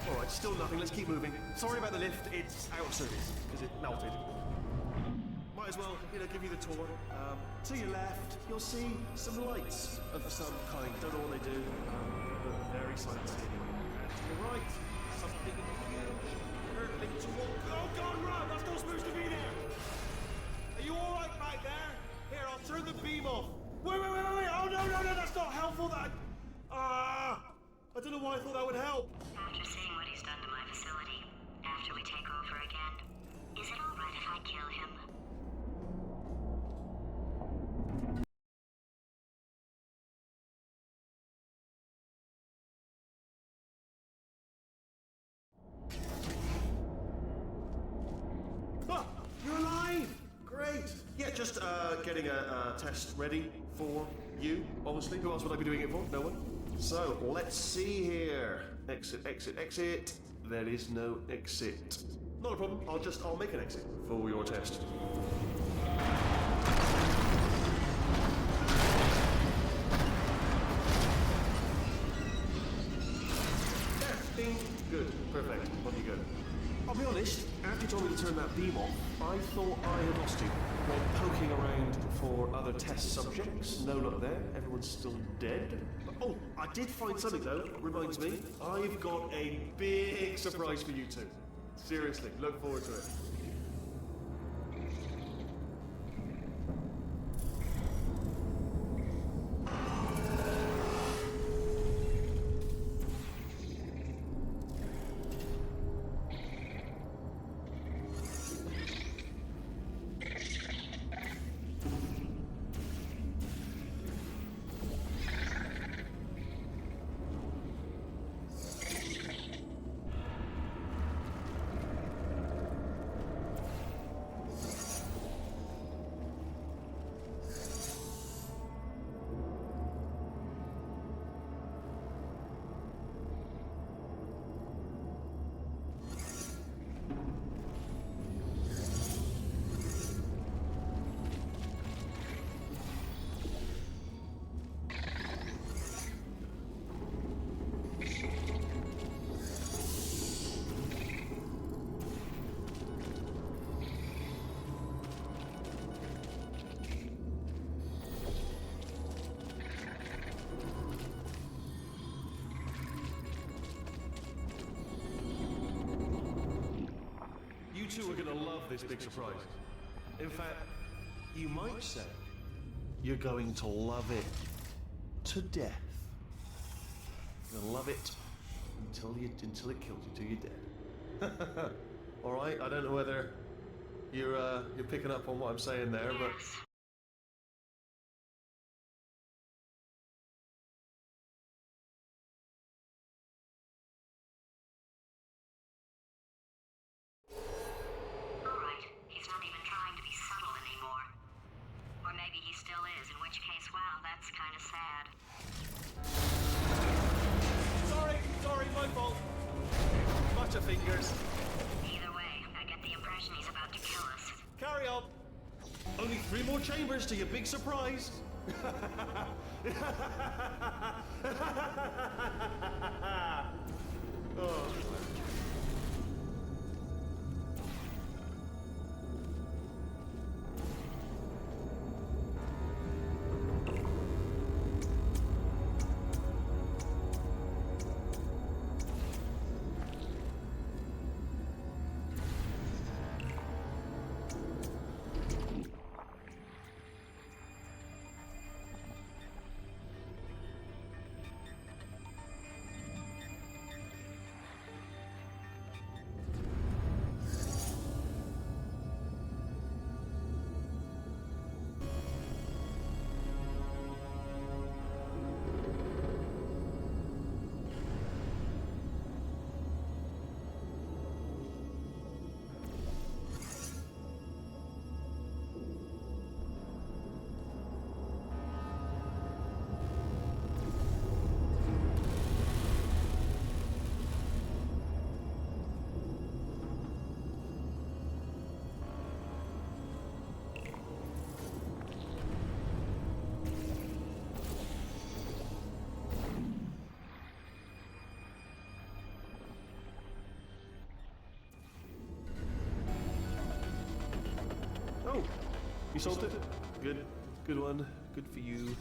Alright, still nothing. Let's keep moving. Sorry about the lift. It's out of service because it melted. Might as well, give you the tour. To your left, you'll see some lights of some kind. Don't know what they do, but very sciencey. And to your right, something huge, hurtling towards. Oh God, run! That's not supposed to be there. Are you all right back there? Here, I'll turn the beam off. Wait! Oh no! That's not helpful. I don't know why I thought that would help. After seeing what he's done to my facility, after we take over again, is it all right if I kill him? You're alive! Great! Yeah, just getting a test ready for you, obviously. Who else would I be doing it for? No one? So, let's see here. Exit. There is no exit. Not a problem. I'll make an exit for your test. There. Ding. Good. Perfect. On you go. I'll be honest, after you told me to turn that beam off, I thought I had lost you. Went poking around for other test subjects. No luck there. Everyone's still dead. Oh, I did find something though. Reminds me, I've got a big surprise for you two. Seriously, look forward to it. two are gonna love this big surprise. In fact, you might say you're going to love it to death. You're gonna love it until it kills you, till you're dead. All right. I don't know whether you're picking up on what I'm saying there, but. Yes. Alright, he's not even trying to be subtle anymore. Or maybe he still is, in which case, wow, that's kind of sad. Sorry, my fault. Butterfingers. Either way, I get the impression he's about to kill us. Carry on. Only 3 more chambers to your big surprise. Oh. Oh, you solved it? Good. Good one. Good for you.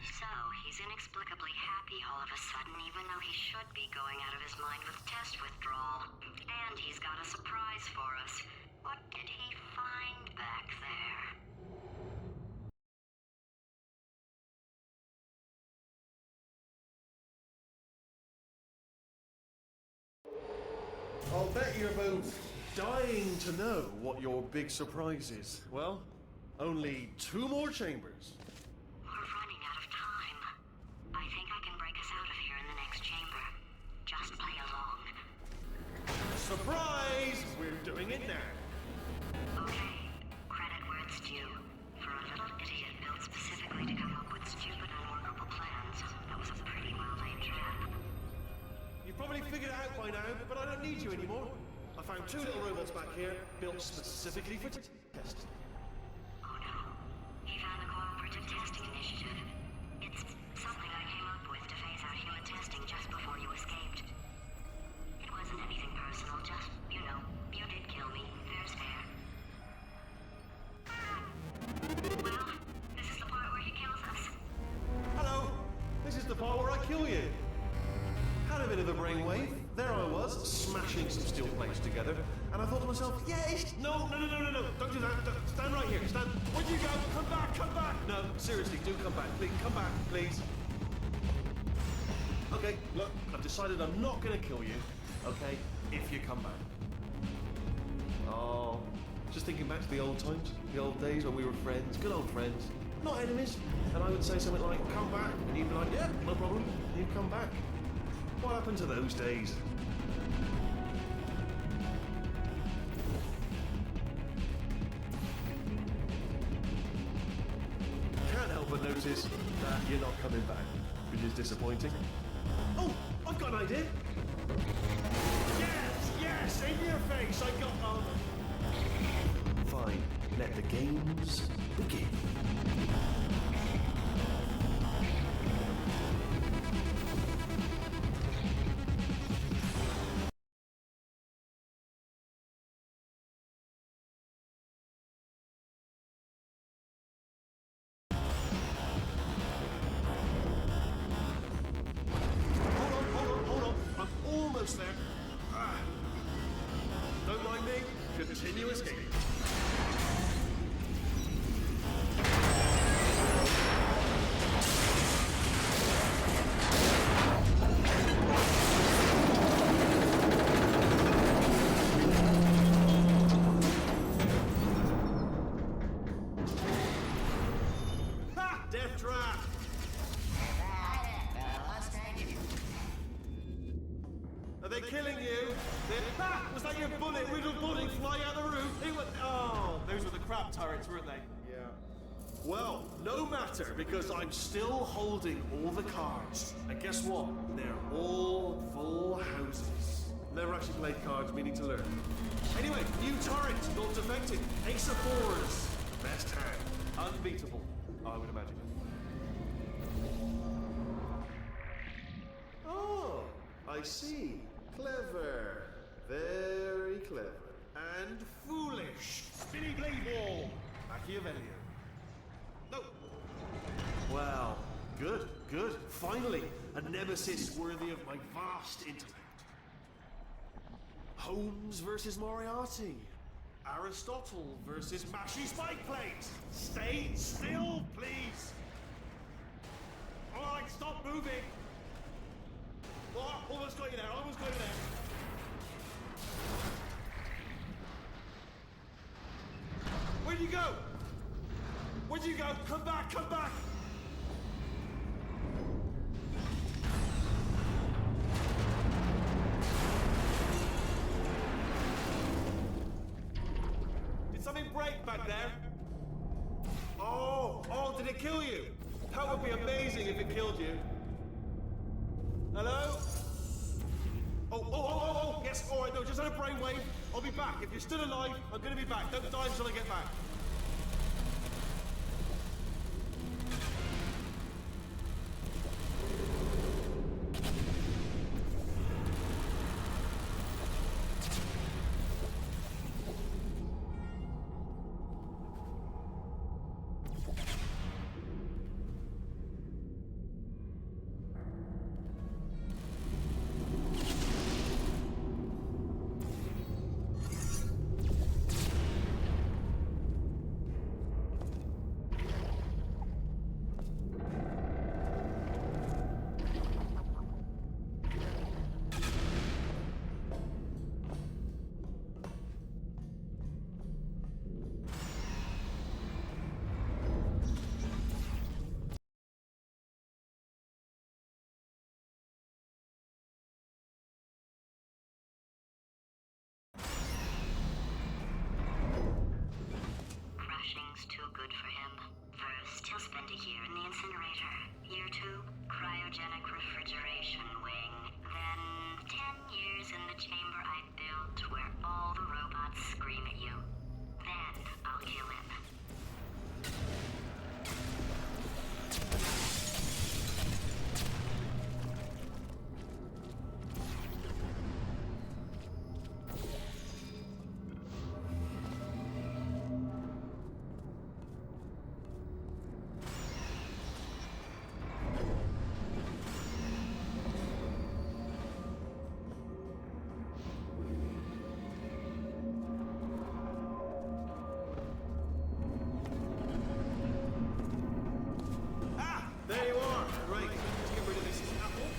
So, he's inexplicably happy all of a sudden, even though he should be going out of his mind with test withdrawal. And he's got a surprise for us. What did he find back there? I'll bet you're both dying to know what your big surprise is. Well, only 2 more chambers. We're running out of time. I think I can break us out of here in the next chamber. Just play along. Surprise! We're doing it now. Okay, credit where it's due. For a little idiot built specifically to come up with stupid, unworkable plans, that was a pretty well-laid trap. You've probably figured it out by now, but I don't need you anymore. I found 2 little robots back here, built specifically for testing. Oh no. He found the Cooperative Testing Initiative. It's something I came up with to phase out human testing just before you escaped. It wasn't anything personal, just, you know, you did kill me. Fair's fair. Well, this is the part where he kills us. Hello! This is the part where I kill you. Had a bit of a brainwave. There I was, smashing some steel plates together, and I thought to myself, yes! No, don't do that. Stand right here, stand. Where'd you go? Come back! No, seriously, do come back, please. Come back, please. Okay, look, I've decided I'm not gonna kill you, okay, if you come back. Oh, just thinking back to the old times, the old days when we were friends, good old friends, not enemies, and I would say something like, come back, and you'd be like, yeah, no problem, and you'd come back. What happened to those days? Can't help but notice that you're not coming back, which is disappointing. Oh, I've got an idea. Yes, in your face, I got Fine, let the games begin. Hold on. I'm almost there. Don't mind Death trap! Are they killing you? Was that your bullet? Riddled bullet flying out the roof? Oh, those were the crap turrets, weren't they? Yeah. Well, no matter, because I'm still holding all the cards. And guess what? They're all full houses. Never actually played cards, meaning to learn. Anyway, new turret, not defected. Ace of fours. Best hand. Unbeatable, I would imagine. Oh, I see. Clever. Very clever. And foolish. Spinny blade wall. Machiavellian. No. Well, good. Finally, a nemesis worthy of my vast intellect. Holmes versus Moriarty. Aristotle versus Mashy Spike Plate. Stay still, please. All right, stop moving. Oh, almost got you there. Where'd you go? Come back! Did something break back there? Oh, did it kill you? That would be amazing if it killed you. Hello? Oh, yes, all right, no, just had a brainwave. I'll be back. If you're still alive, I'm gonna be back. Don't die until I get back. Crushing's too good for him. First, he'll spend a year in the incinerator. Year 2, cryogenic refrigeration wing. Then 10 years in the chamber I built where all the robots scream at you. Then I'll kill him. There you are. Right, let's get rid of this apple.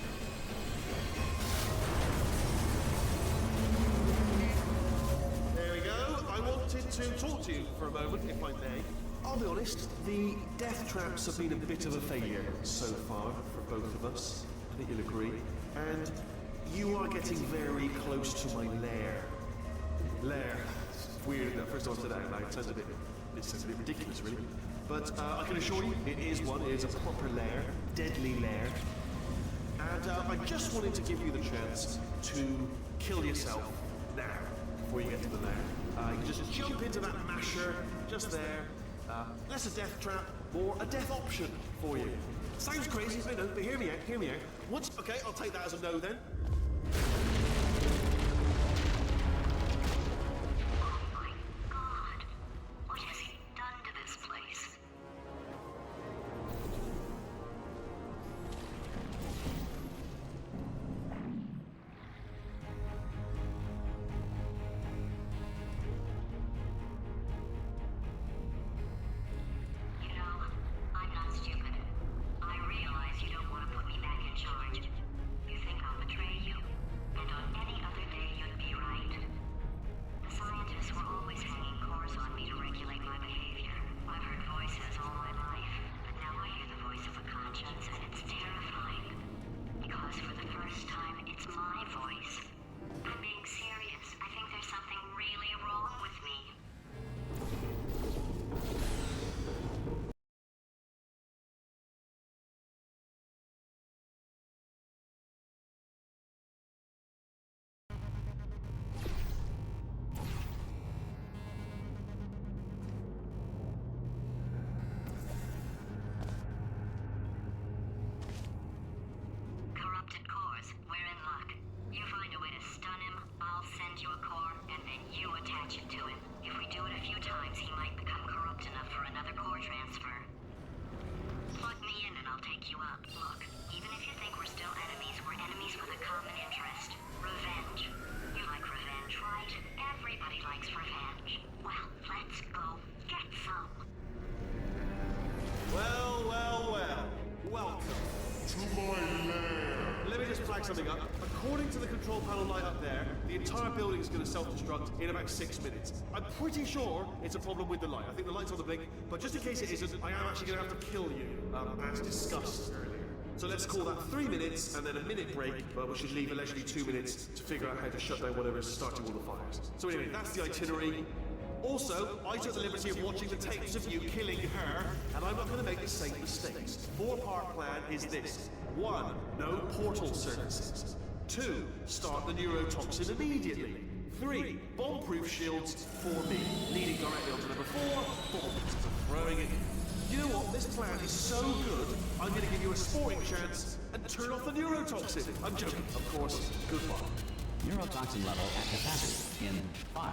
There we go. I wanted to talk to you for a moment, if I may. I'll be honest, the death traps have been a bit of a failure so far for both of us. I think you'll agree. And you are getting very close to my lair. It's weird that first I said that, like, it sounds a bit ridiculous, really. But I can assure you, it is a proper lair, deadly lair. And I just wanted to give you the chance to kill yourself now, before you get to the lair. You can just jump into that masher, just there. Less a death trap, more a death option for you. Sounds crazy, I know, but hear me out. Okay, I'll take that as a no then. You think I'll betray You attach it to him. If we do it a few times, he might become corrupt enough for another core transfer. Plug me in and I'll take you up. Look, even if you think we're still enemies, we're enemies with a common interest. Revenge. You like revenge, right? Everybody likes revenge. Well, let's go get some. Well, well, well. Welcome. To my lair! Let me just flag something up. According to the control panel light up there, the entire building is going to self-destruct in about 6 minutes. I'm pretty sure it's a problem with the light. I think the light's on the blink, but just in case it isn't, I am actually going to have to kill you, as discussed earlier. So let's call that 3 minutes and then a minute break, but we should leave allegedly 2 minutes to figure out how to shut down whatever's starting all the fires. So anyway, that's the itinerary. Also, I took the liberty of watching the tapes of you killing her, and I'm not going to make the same mistakes. 4-part plan is this. 1. No portal services. 2. Start the neurotoxin immediately. 3. Bomb-proof shields for me, leading directly onto number 4. Bombs. Throwing it. You know what? This plan is so good, I'm going to give you a sporting chance and turn off the neurotoxin. I'm joking, of course. Goodbye. Neurotoxin level at capacity in 5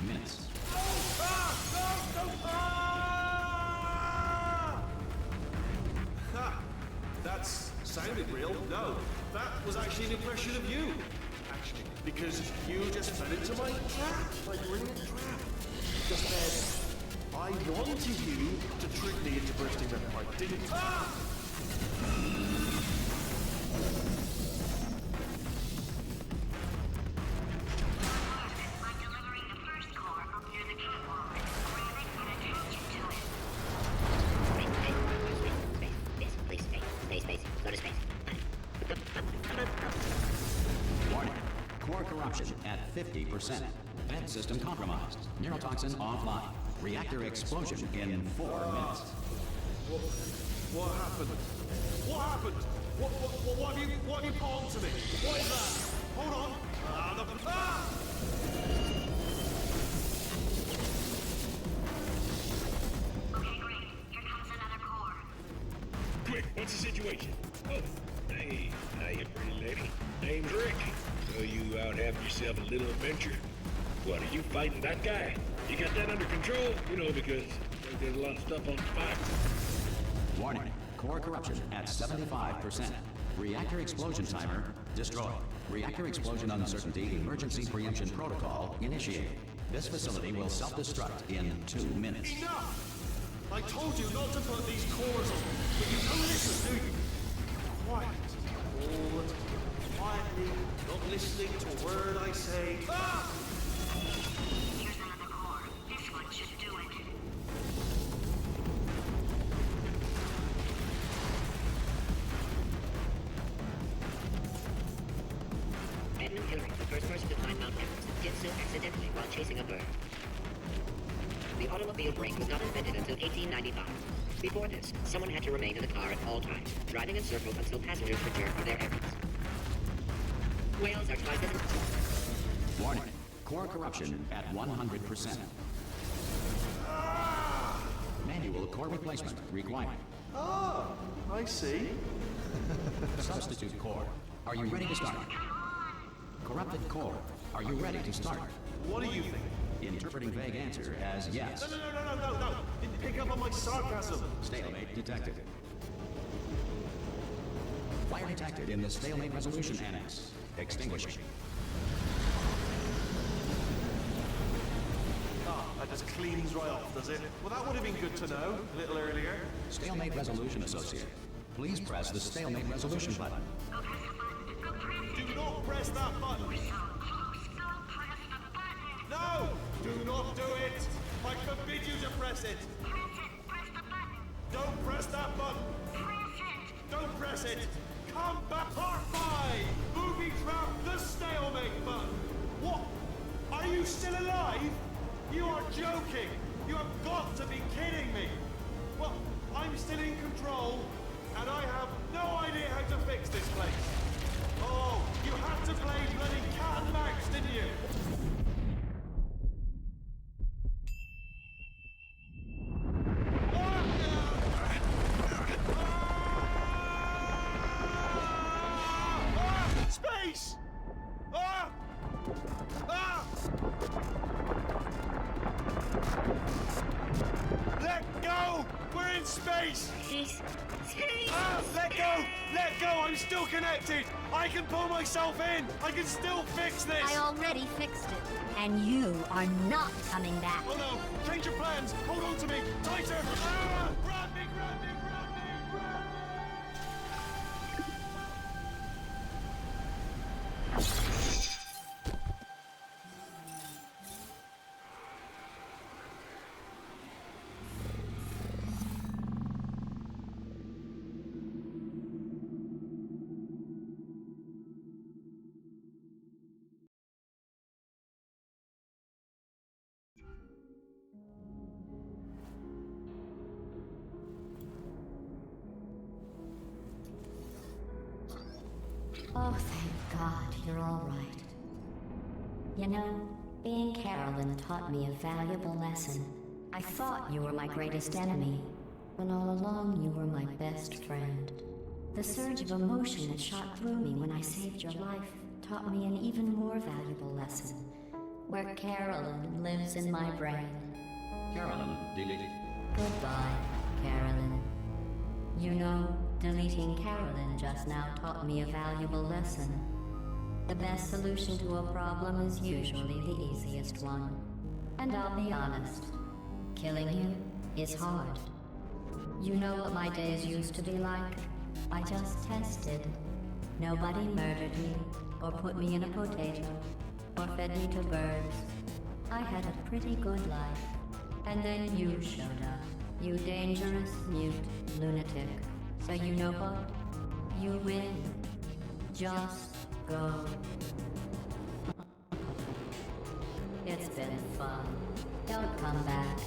minutes. That sounded real. No, that was actually an impression of you. Actually, because you just fell into my trap, my brilliant trap. Just said, I wanted you to trick me into bursting that pipe, didn't I'm delivering the first core up near the catwalk. Grab it and attach it to it. Space. Go to space. Warning. Core corruption at 50%. Vent system compromised. Neurotoxin offline. Reactor explosion in 4 minutes. What happened? What happened? What have you palmed to me? What is that? Hold on. Okay, great. Here comes another core. Quick, what's the situation? Oh, hey, hiya, pretty lady. Name's Rick. So you out having yourself a little adventure? What, are you fighting that guy? You got that under control? You know, because there's a lot of stuff on fire. Warning. Core corruption at 75%. Reactor explosion timer destroyed. Reactor explosion uncertainty emergency preemption protocol initiated. This facility will self-destruct in 2 minutes. Enough! I told you not to put these cores on, but you don't listen, do you? Quiet. All the time. Quietly, not listening to a word I say. Here's another core. This one should do it. Edmund Hillary, the first person to climb Mount Everest, did so accidentally while chasing a bird. The automobile brake was not invented until 1895. Before this, someone had to remain in the car at all times, driving in circles until passengers returned for their errands. Whales are twice as... Warning. Core corruption at 100%. Manual core replacement required. I see. Substitute core. Are you ready to start? Corrupted core. Are you ready to start? What do you think? Interpreting vague answer as yes. No. Didn't pick up on my sarcasm. Stalemate detected. Fire detected in the stalemate resolution annex. Extinguishing. That just cleans right off, does it? Well, that would have been good to know a little earlier. Stalemate resolution associate. Please press the stalemate resolution button. Go press the button. Go press it. Do not press that button. We're so close. Go press the button. No! Do not do it! I forbid you to press it! Press it. Press the button. Don't press that button! Press it. Don't press it! Come back! Part 5! Booby trap the stalemate button! What? Are you still alive? You are joking! You have got to be kidding me! Well, I'm still in control, and I have no idea how to fix this place. Oh, you had to play bloody cat and mouse, didn't you? Space! space! Space! Space! Ah, let go! Let go! I'm still connected! I can pull myself in! I can still fix this! I already fixed it, and you are not coming back. Oh no! Change your plans! Hold on to me! Tighter! Ah! Grab me! Grab me! Grab me! Grab me! Oh, thank God you're all right. You know, being Carolyn taught me a valuable lesson. I thought you were my greatest enemy, when all along you were my best friend. The surge of emotion that shot through me when I saved your life taught me an even more valuable lesson, where Carolyn lives in my brain. Carolyn, delete. Goodbye, Carolyn. You know, deleting Carolyn just now taught me a valuable lesson. The best solution to a problem is usually the easiest one. And I'll be honest, killing you is hard. You know what my days used to be like? I just tested. Nobody murdered me, or put me in a potato, or fed me to birds. I had a pretty good life. And then you showed up, you dangerous, mute lunatic. So you know what? You win. Just go. It's been fun. Don't come back.